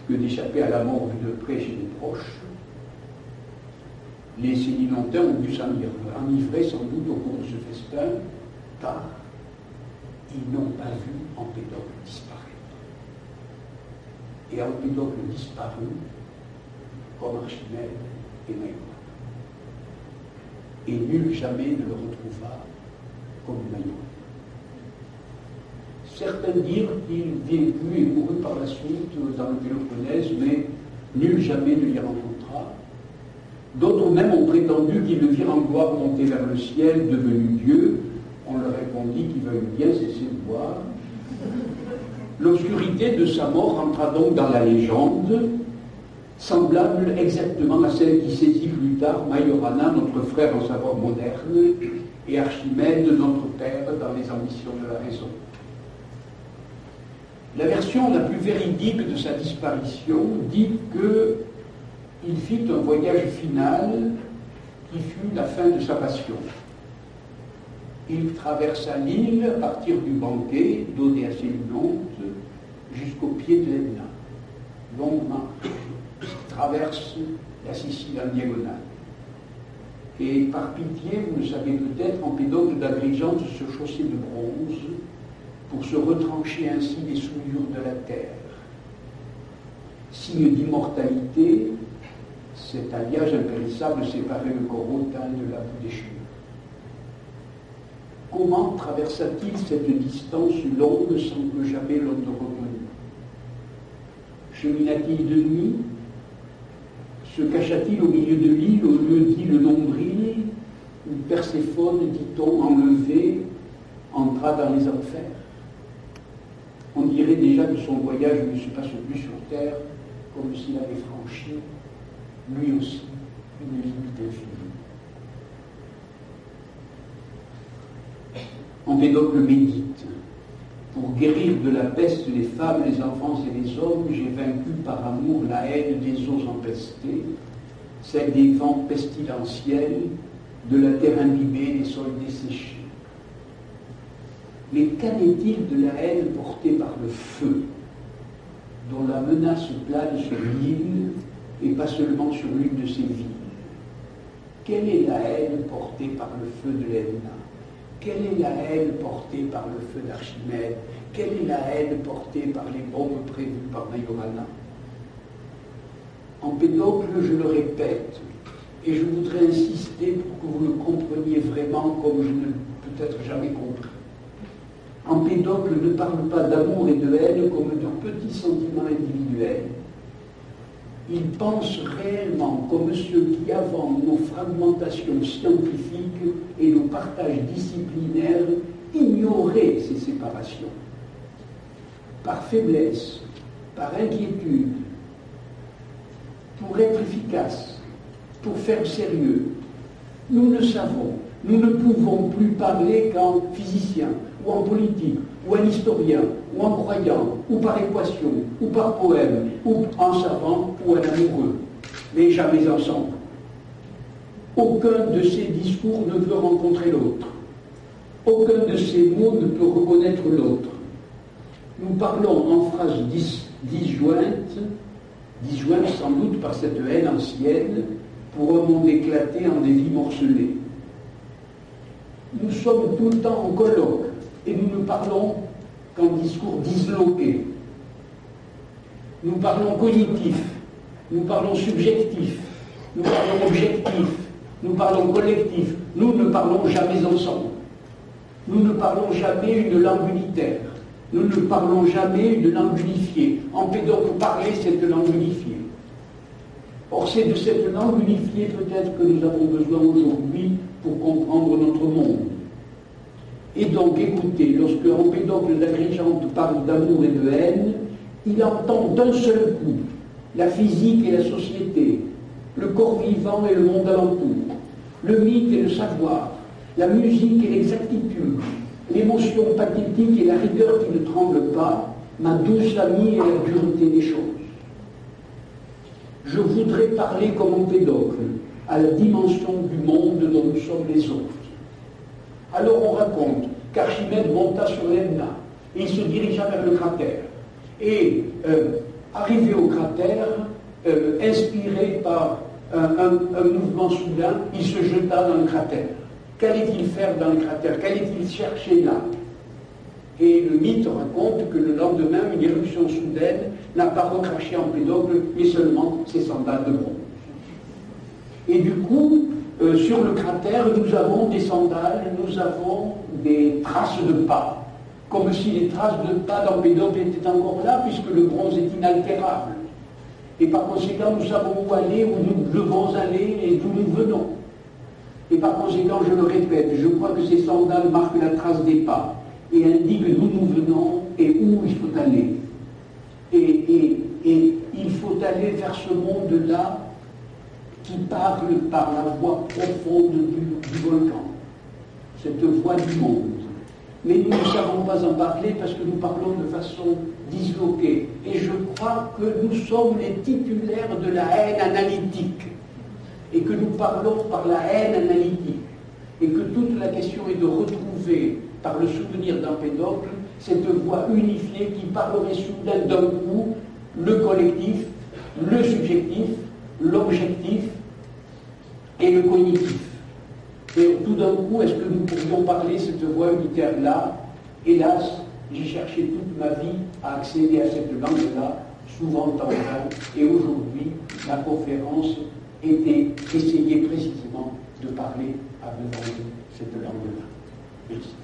que d'échapper à la mort vue de près chez les proches. Les Sédinontains ont dû s'enivrer sans doute au cours de ce festin, car ils n'ont pas vu Empédocle disparaître. Et Empédocle disparut comme Archimède et Maïoran. Et nul jamais ne le retrouva comme Maïoran. Certains dirent qu'il vécut et mourut par la suite dans le Péloponnèse, mais nul jamais ne l'y rencontra. D'autres même ont prétendu qu'ils le virent en gloire monter vers le ciel, devenu Dieu. On leur répondit qu'il veuille bien cesser de voir. L'obscurité de sa mort entra donc dans la légende, semblable exactement à celle qui saisit plus tard Majorana, notre frère en savoir moderne, et Archimède, notre père, dans les ambitions de la raison. La version la plus véridique de sa disparition dit qu'il fit un voyage final qui fut la fin de sa passion. Il traversa l'île à partir du banquet d'Odéacélinonte jusqu'au pied de l'Etna. Longue marche, traverse la Sicile en diagonale. Et par pitié, vous le savez peut-être, Empédocle d'Agrigente se chaussait de bronze pour se retrancher ainsi des souillures de la terre. Signe d'immortalité, cet alliage impérissable séparait le corps hautain de la boue déchue. Comment traversa-t-il cette distance longue sans que jamais l'on ne reconnût? Chemina-t-il de nuit? Se cacha-t-il au milieu de l'île, au lieu dit le nombril, où Perséphone, dit-on, enlevée, entra dans les enfers? On dirait déjà que son voyage ne se passe plus sur terre, comme s'il avait franchi, lui aussi, une limite infinie. Empédocle médite. Pour guérir de la peste les femmes, les enfants et les hommes, j'ai vaincu par amour la haine des eaux empestées, celle des vents pestilentiels, de la terre imbibée, des sols desséchés. Mais qu'en est-il de la haine portée par le feu, dont la menace plane sur l'île et pas seulement sur l'une de ses villes? Quelle est la haine portée par le feu de l'Etna? Quelle est la haine portée par le feu d'Archimède? Quelle est la haine portée par les bombes prévues par Majorana? Empédocle, je le répète, et je voudrais insister pour que vous le compreniez vraiment comme je ne l'ai peut-être jamais compris. Empédocle ne parle pas d'amour et de haine comme de petits sentiments individuels. Il pense réellement comme ceux qui, avant nos fragmentations scientifiques et nos partages disciplinaires, ignoraient ces séparations. Par faiblesse, par inquiétude, pour être efficace, pour faire sérieux, nous ne savons, nous ne pouvons plus parler qu'en physicien, ou en politique, ou en historien, ou en croyant, ou par équation, ou par poème, ou en savant, ou en amoureux, mais jamais ensemble. Aucun de ces discours ne veut rencontrer l'autre. Aucun de ces mots ne peut reconnaître l'autre. Nous parlons en phrases disjointes sans doute par cette haine ancienne, pour un monde éclaté en des vies morcelées. Nous sommes tout le temps en colloque, et nous ne parlons qu'en discours disloqués. Nous parlons cognitif, nous parlons subjectif, nous parlons objectif, nous parlons collectif, nous ne parlons jamais ensemble. Nous ne parlons jamais une langue unitaire, nous ne parlons jamais une langue unifiée. Empédocle parlait cette langue unifiée. Or, c'est de cette langue unifiée peut-être que nous avons besoin aujourd'hui pour comprendre notre monde. Et donc, écoutez, lorsque Empédocle d'Agrigente parle d'amour et de haine, il entend d'un seul coup la physique et la société, le corps vivant et le monde alentour, le mythe et le savoir, la musique et l'exactitude, l'émotion pathétique et la rigueur qui ne tremble pas, ma douce amie et la dureté des choses. Je voudrais parler comme Empédocle, à la dimension du monde dont nous sommes les autres. Alors on raconte qu'Archimède monta sur l'Etna et il se dirigea vers le cratère. Et arrivé au cratère, inspiré par un mouvement soudain, il se jeta dans le cratère. Qu'allait-il faire dans le cratère? Qu'allait-il chercher là? Et le mythe raconte que le lendemain, une éruption soudaine n'a pas recraché Empédocle, mais seulement ses sandales de bronze. Et du coup, sur le cratère, nous avons des sandales, nous avons des traces de pas, comme si les traces de pas d'Empédocle étaient encore là, puisque le bronze est inaltérable. Et par conséquent, nous savons où aller, où nous devons aller et d'où nous venons. Et par conséquent, je le répète, je crois que ces sandales marquent la trace des pas et indiquent d'où nous venons et où il faut aller. Et il faut aller vers ce monde-là qui parle par la voix profonde du volcan, cette voix du monde. Mais nous ne savons pas en parler parce que nous parlons de façon disloquée. Et je crois que nous sommes les titulaires de la haine analytique. Et que nous parlons par la haine analytique. Et que toute la question est de retrouver, par le souvenir d'Empédocle, cette voix unifiée qui parlerait soudain d'un coup le collectif, le subjectif, l'objectif et le cognitif. Et tout d'un coup, est-ce que nous pourrions parler cette voix unitaire-là? Hélas, j'ai cherché toute ma vie à accéder à cette langue-là, souvent en vain, et aujourd'hui, ma conférence était essayer précisément de parler à devant cette langue-là. Merci.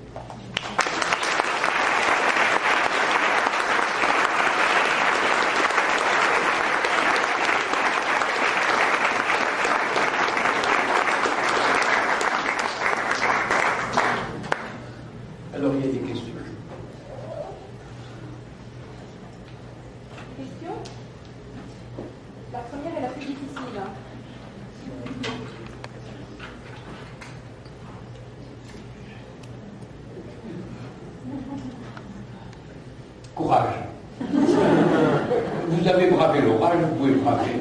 Alors, il y a des questions. Question? La première est la plus difficile. Courage. Vous avez bravé l'orage, vous pouvez braver.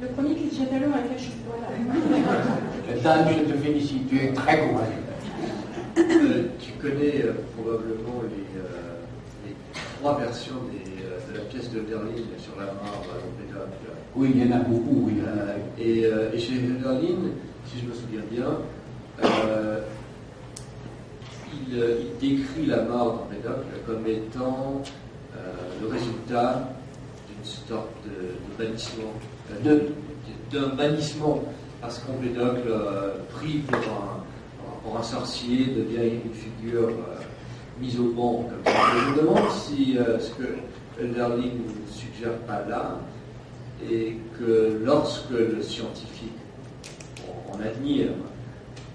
Le premier qui se jette à l'eau avec la chute. Voilà. Dan, je te félicite, tu es très courageux. Tu connais probablement les trois versions de la pièce de Hölderlin sur la mare à Empédocle. Oui, il y en a beaucoup, oui. Et chez Hölderlin, si je me souviens bien, il décrit la mare d'Empédocle comme étant le résultat d'une sorte de bannissement. D'un bannissement, parce qu'Empédocle, pris pour un sorcier, devient une figure mise au banc. Je me demande si ce que Hölderlin ne suggère pas là, et que lorsque le scientifique, on admire,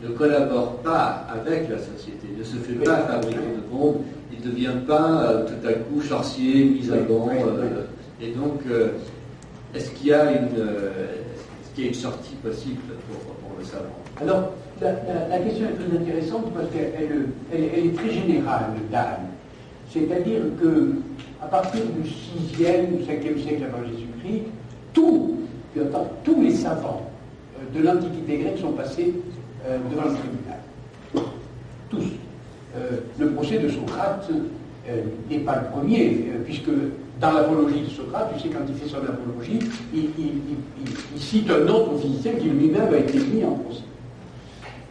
ne collabore pas avec la société, ne se fait pas fabriquer de bombes, il ne devient pas tout à coup sorcier, mis à banc. Et donc, est-ce qu'il y a une sortie possible pour le savant? Alors, la question est très intéressante parce qu'elle est très générale, Dan. C'est-à-dire qu'à partir du 6e ou 5e siècle avant Jésus-Christ, tous les savants de l'Antiquité grecque sont passés devant le tribunal. Tous. Le procès de Socrate n'est pas le premier, puisque dans l'apologie de Socrate, tu sais, quand il fait son apologie, il cite un autre physicien qui lui-même a été mis en procès.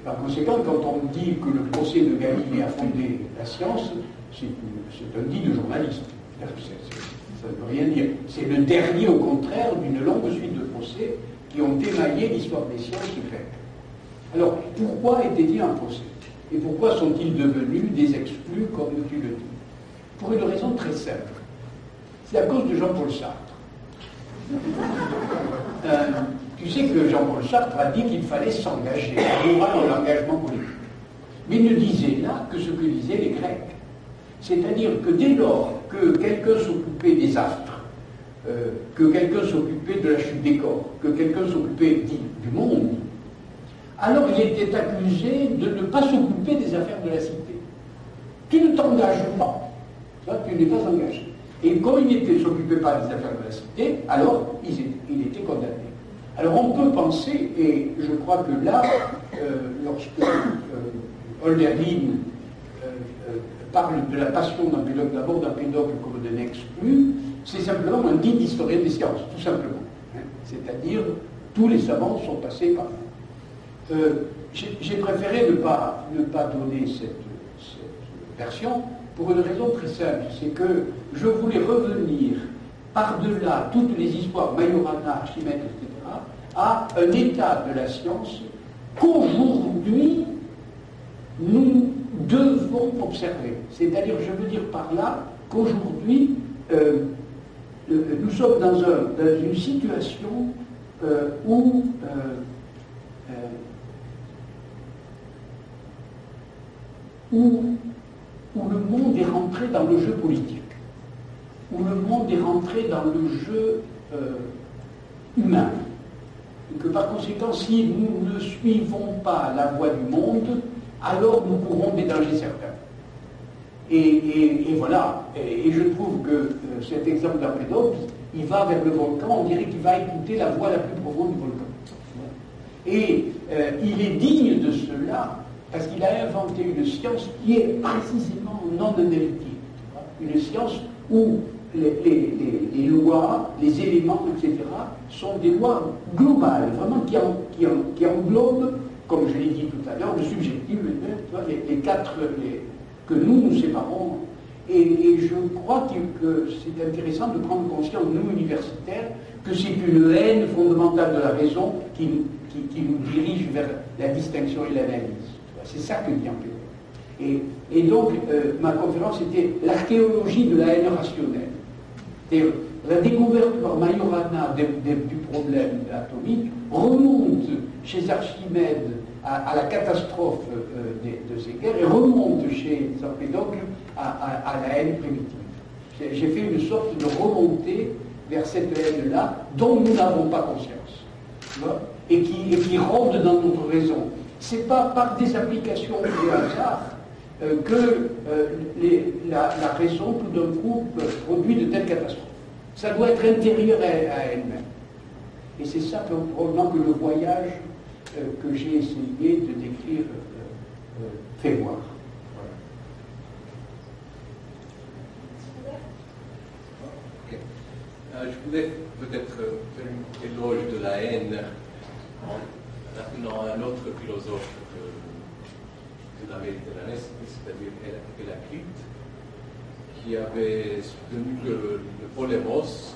Par conséquent, quand on dit que le procès de Galilée a fondé la science, c'est un dit de journaliste. Ça ne veut rien dire. C'est le dernier, au contraire, d'une longue suite de procès qui ont émaillé l'histoire des sciences grecques. Alors, pourquoi étaient-ils en procès? Et pourquoi sont-ils devenus des exclus, comme tu le dis? Pour une raison très simple. C'est à cause de Jean-Paul Sartre. Tu sais que Jean-Paul Sartre a dit qu'il fallait s'engager, avoir l'engagement politique. Mais il ne disait là que ce que disaient les Grecs. C'est-à-dire que dès lors que quelqu'un s'occupait des astres, que quelqu'un s'occupait de la chute des corps, que quelqu'un s'occupait du monde, alors il était accusé de ne pas s'occuper des affaires de la cité. Tu ne t'engages pas, tu n'es pas engagé. Et comme il ne s'occupait pas des affaires de la cité, alors il était condamné. Alors on peut penser, et je crois que là, lorsque Hölderlin parle de la passion d'Empédocle, d'abord d'Empédocle comme d'un exclu, c'est simplement un dit historien des sciences, tout simplement. Hein. C'est-à-dire, tous les savants sont passés par là. J'ai préféré ne pas donner cette version pour une raison très simple, c'est que je voulais revenir par-delà toutes les histoires Majorana, Archimède, etc., à un état de la science qu'aujourd'hui nous devons observer. C'est-à-dire, je veux dire par là qu'aujourd'hui nous sommes dans une situation où le monde est rentré dans le jeu politique, où le monde est rentré dans le jeu humain, et que par conséquent, si nous ne suivons pas la voie du monde, alors nous courons des dangers certains. Et voilà, et je trouve que cet exemple d'Empédocle, il va vers le volcan, on dirait qu'il va écouter la voix la plus profonde du volcan. Et il est digne de cela, parce qu'il a inventé une science qui est précisément non analytique. Une science où les lois, les éléments, etc., sont des lois globales, vraiment qui englobent, comme je l'ai dit tout à l'heure, le subjectif, les quatre que nous séparons. Et je crois que c'est intéressant de prendre conscience, nous universitaires, que c'est une haine fondamentale de la raison qui nous dirige vers la distinction et l'analyse. C'est ça que dit Empédocle. Et donc, ma conférence était l'archéologie de la haine rationnelle. C'est-à-dire, la découverte par Majorana du problème atomique remonte chez Archimède à la catastrophe de ces guerres et remonte chez Empédocle à la haine primitive. J'ai fait une sorte de remontée vers cette haine-là dont nous n'avons pas conscience, et qui rôde dans notre raison. Ce n'est pas par des applications du hasard que la raison, tout d'un coup, produit de telles catastrophes. Ça doit être intérieur à elle-même. Et c'est ça probablement que le voyage que j'ai essayé de décrire fait voir. Okay. Je voulais peut-être faire une éloge de la haine en rappelant un autre philosophe de la Méditerranée, c'est-à-dire Héraclite, qui avait soutenu que le polémos,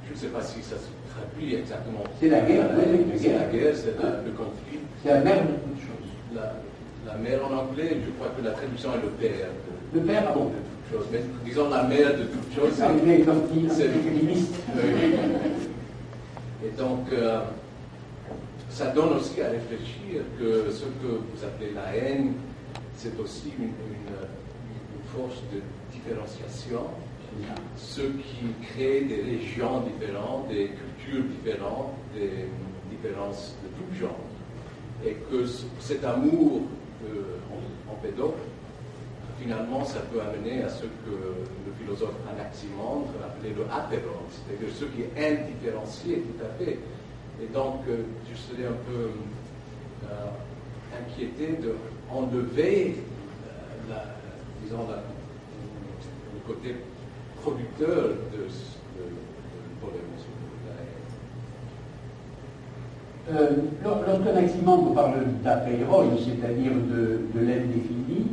je ne sais pas si ça se traduit exactement. C'est la guerre, c'est la guerre, c'est le conflit. C'est la mère de toutes choses. La mère en anglais, je crois que la traduction est le père. Le père, ah bon. De toutes choses. Mais disons la mère de toutes choses. C'est féministe. Et donc, ça donne aussi à réfléchir que ce que vous appelez la haine, c'est aussi une force de différenciation, ce qui crée des régions différentes, des cultures différentes, des différences de tout genre. Et que cet amour Empédocle, finalement, ça peut amener à ce que le philosophe Anaximandre appelait le apéron, c'est-à-dire ce qui est indifférencié tout à fait. Et donc, je serais un peu inquiété d'enlever le côté producteur de polémique. Lorsqu'un Anaximandre parle d'apeiron, c'est-à-dire de l'indéfini,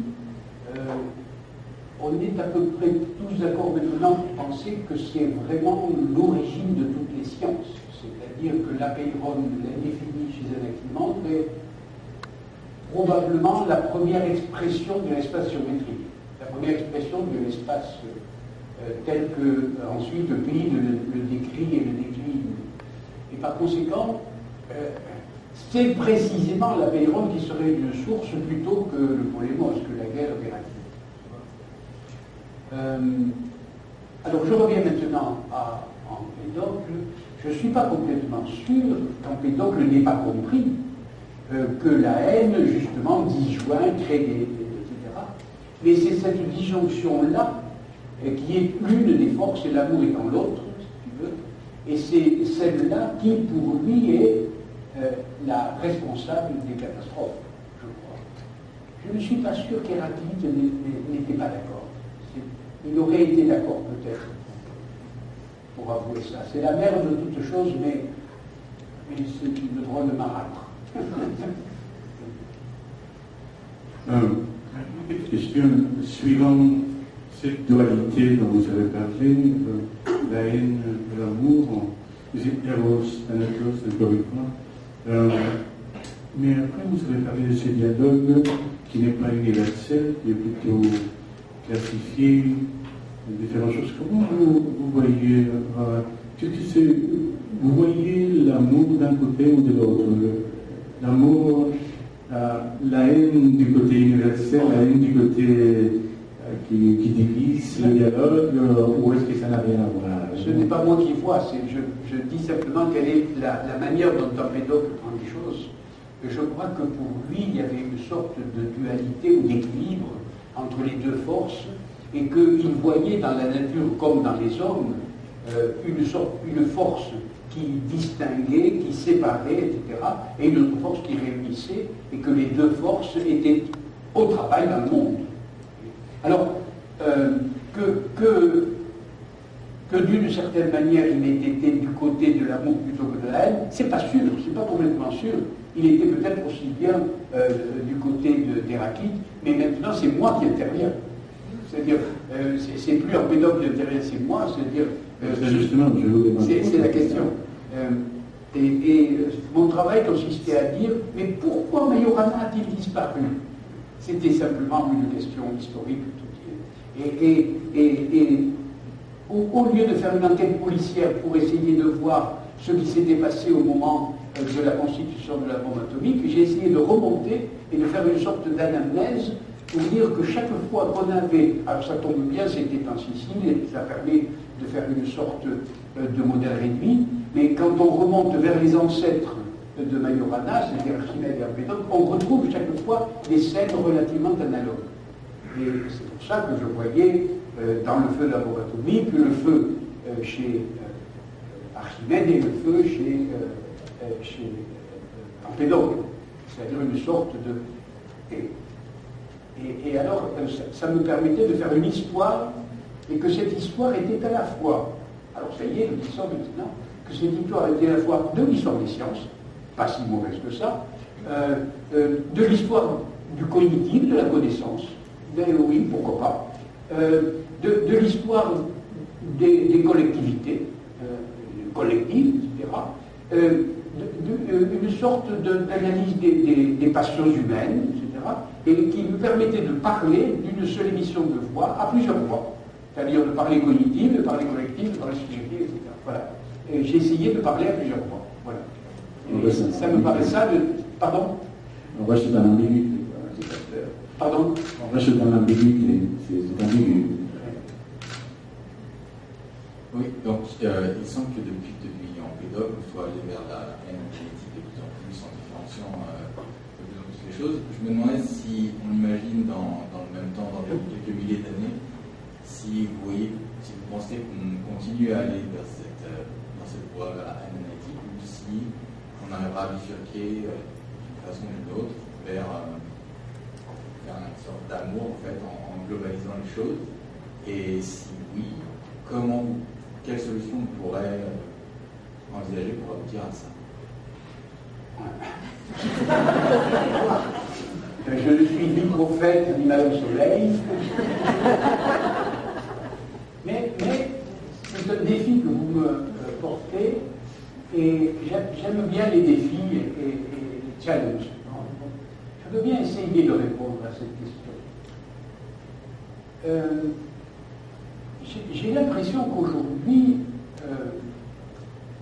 on est à peu près tous d'accord maintenant pour penser que c'est vraiment l'origine de toutes les sciences. C'est-à-dire que l'apeiron, l'indéfini chez Anaximandre, est probablement la première expression de l'espace géométrique, la première expression de l'espace tel que ensuite Euclide le décrit et le décline. Et par conséquent, c'est précisément l'apeiron qui serait une source plutôt que le polémos, que la guerre opérative. Alors je reviens maintenant à Empédocle. Je ne suis pas complètement sûr qu'Empédocle n'ait pas compris que la haine, justement, disjoint, crée etc. Mais c'est cette disjonction-là qui est l'une des forces, et l'amour étant l'autre, si tu veux, Et c'est celle-là qui, pour lui, est la responsable des catastrophes, je crois. Je ne suis pas sûr qu'Héraclite n'était pas d'accord. Il aurait été d'accord, peut-être, pour avouer ça. C'est la mère de toutes choses, mais c'est une drôle de marâtre. Question suivant cette dualité dont vous avez parlé, la haine et l'amour, Eros, Thanatos, encore une fois. Mais après, vous avez parlé de ce dialogue qui n'est pas universel, qui est plutôt classifié, différentes choses. Comment vous voyez, vous voyez l'amour d'un côté ou de l'autre? L'amour, la haine du côté universel, la haine du côté qui divise le dialogue, ou est-ce que ça n'a rien à voir? Ce n'est pas moi qui vois, je dis simplement quelle est la manière dont Empédocle prend les choses. Je crois que pour lui, il y avait une sorte de dualité ou d'équilibre entre les deux forces, et qu'il voyait dans la nature comme dans les hommes une force qui distinguait, qui séparait, etc., et une autre force qui réunissait, et que les deux forces étaient au travail dans le monde. Alors, que d'une certaine manière il ait été du côté de l'amour plutôt que de la haine, c'est pas sûr, c'est pas complètement sûr. Il était peut-être aussi bien du côté d'Héraclite, mais maintenant c'est moi qui interviens. C'est-à-dire, c'est plus Empédocle qui intervient, c'est moi, c'est-à-dire... justement, je vous demande. C'est la question. Et mon travail consistait à dire, mais pourquoi Majorana a-t-il disparu? C'était simplement une question historique. Et au lieu de faire une enquête policière pour essayer de voir ce qui s'était passé au moment de la constitution de la bombe atomique, j'ai essayé de remonter et de faire une sorte d'anamnèse pour dire que chaque fois qu'on avait, alors ça tombe bien, c'était en Sicile, et ça permet de faire une sorte de modèle réduit, mais quand on remonte vers les ancêtres de Majorana, c'est-à-dire Archimède et Empédocle, on retrouve chaque fois des scènes relativement analogues. Et c'est pour ça que je voyais dans le feu de la bombe atomique le feu chez Archimède et le feu chez Empédocle. C'est-à-dire une sorte de... Et alors, ça me permettait de faire une histoire, et que cette histoire était à la fois, alors ça y est, nous disons maintenant, que cette histoire était à la fois de l'histoire des sciences, pas si mauvaise que ça, de l'histoire du cognitif, de la connaissance, oui, pourquoi pas, de l'histoire des collectivités, collectives, etc., une sorte d'analyse des passions humaines, etc., et qui me permettait de parler d'une seule émission de voix à plusieurs voix, c'est-à-dire de parler cognitive, de parler collective, de parler subjective, etc. Voilà. Et j'ai essayé de parler à plusieurs voix. Voilà. Et ça me paraît ça de... Pardon? On reste dans l'ambiguïté. Pardon? On reste dans l'ambiguïté. C'est ambigu. Oui, donc il semble que depuis Empédocle, il faut aller vers la haine politique de plus en plus en différenciant de plus en plus les choses. Je me demandais si on imagine dans le même temps, dans quelques milliers d'années, si vous pensez qu'on continue à aller dans cette voie vers la haine analytique, ou si on arrivera à bifurquer d'une façon ou d'une autre vers une sorte d'amour en fait, en globalisant les choses. Et si oui, quelle solution on pourrait envisager pour aboutir à ça? Je ne suis ni prophète ni Madame Soleil. Mais c'est un défi que vous me portez, et j'aime bien les défis et les challenges. Je veux bien essayer de répondre à cette question. J'ai l'impression qu'aujourd'hui,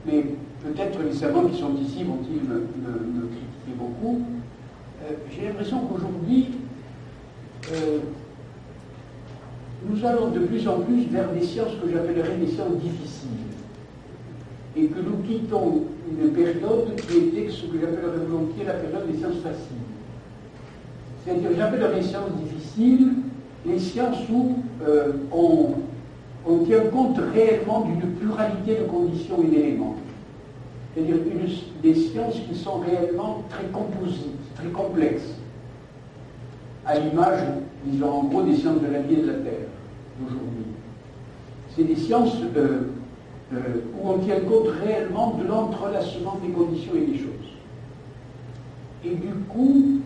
mais peut-être les savants qui sont ici vont-ils me critiquer beaucoup, j'ai l'impression qu'aujourd'hui, nous allons de plus en plus vers des sciences que j'appellerais des sciences difficiles. Et que nous quittons une période qui était ce que j'appellerais volontiers la période des sciences faciles. C'est-à-dire, j'appellerais les sciences difficiles les sciences où on tient compte réellement d'une pluralité de conditions et d'éléments. C'est-à-dire des sciences qui sont réellement très composites, très complexes, à l'image, disons en gros, des sciences de la vie et de la terre d'aujourd'hui. C'est des sciences où on tient compte réellement de l'entrelacement des conditions et des choses. Et du coup,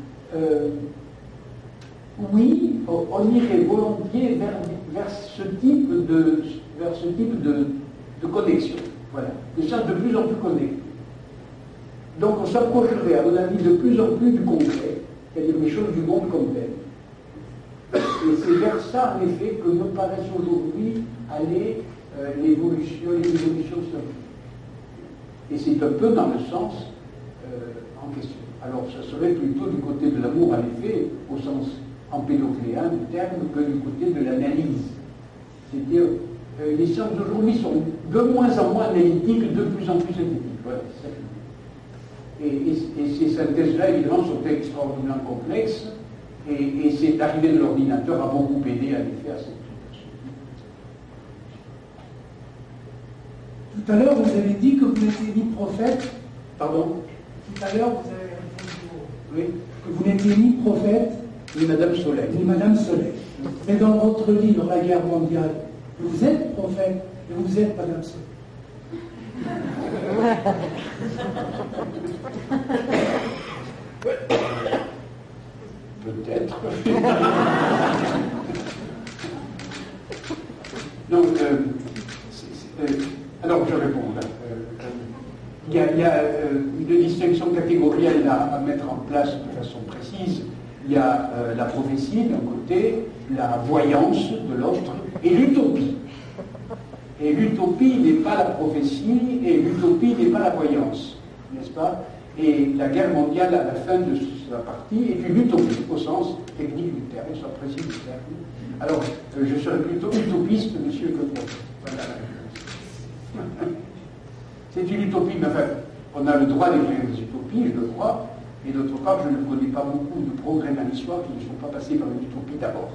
oui, on irait volontiers vers ce type de connexion. Voilà, des sciences de plus en plus connectées. Donc on s'approcherait, à mon avis, de plus en plus du concret, c'est-à-dire des choses du monde comme telles. Et c'est vers ça, en effet, que me paraissent aujourd'hui aller les évolutions scientifiques. Et c'est un peu dans le sens en question. Alors ça serait plutôt du côté de l'amour, en effet, au sens empédocléen du terme, que du côté de l'analyse. C'est-à-dire, les sciences d'aujourd'hui sont de moins en moins analytiques, de plus en plus synthétiques. Voilà, c'est ça. Et ces synthèses-là, évidemment, sont extraordinairement complexes, et c'est l'arrivée de l'ordinateur a beaucoup aidé, en effet, à cette situation. Tout à l'heure, vous avez dit que vous n'étiez ni prophète. Pardon? Tout à l'heure, vous avez répondu Oui. que vous n'étiez ni prophète, ni Madame Soleil. ni Madame Soleil. Mais dans votre livre, La guerre mondiale, vous êtes prophète et vous êtes Madame Soleil. Peut-être. Donc, alors je réponds là. Il y a une distinction catégorielle à mettre en place de façon précise. Il y a la prophétie d'un côté, la voyance de l'autre, et l'utopie. Et l'utopie n'est pas la prophétie, et l'utopie n'est pas la voyance, n'est-ce pas? Et la guerre mondiale à la fin de sa partie, et puis l'utopie, au sens technique du terme, au sens précis du terme. Alors, je serais plutôt utopiste, monsieur, que prophète. Voilà. C'est une utopie, mais enfin, on a le droit d'écrire des utopies, je le crois, et d'autre part, je ne connais pas beaucoup de progrès dans l'histoire qui ne sont pas passés par une utopie d'abord.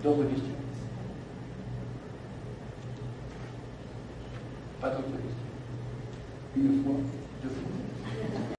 D'autres questions? Pas d'autres questions? Une fois, deux fois.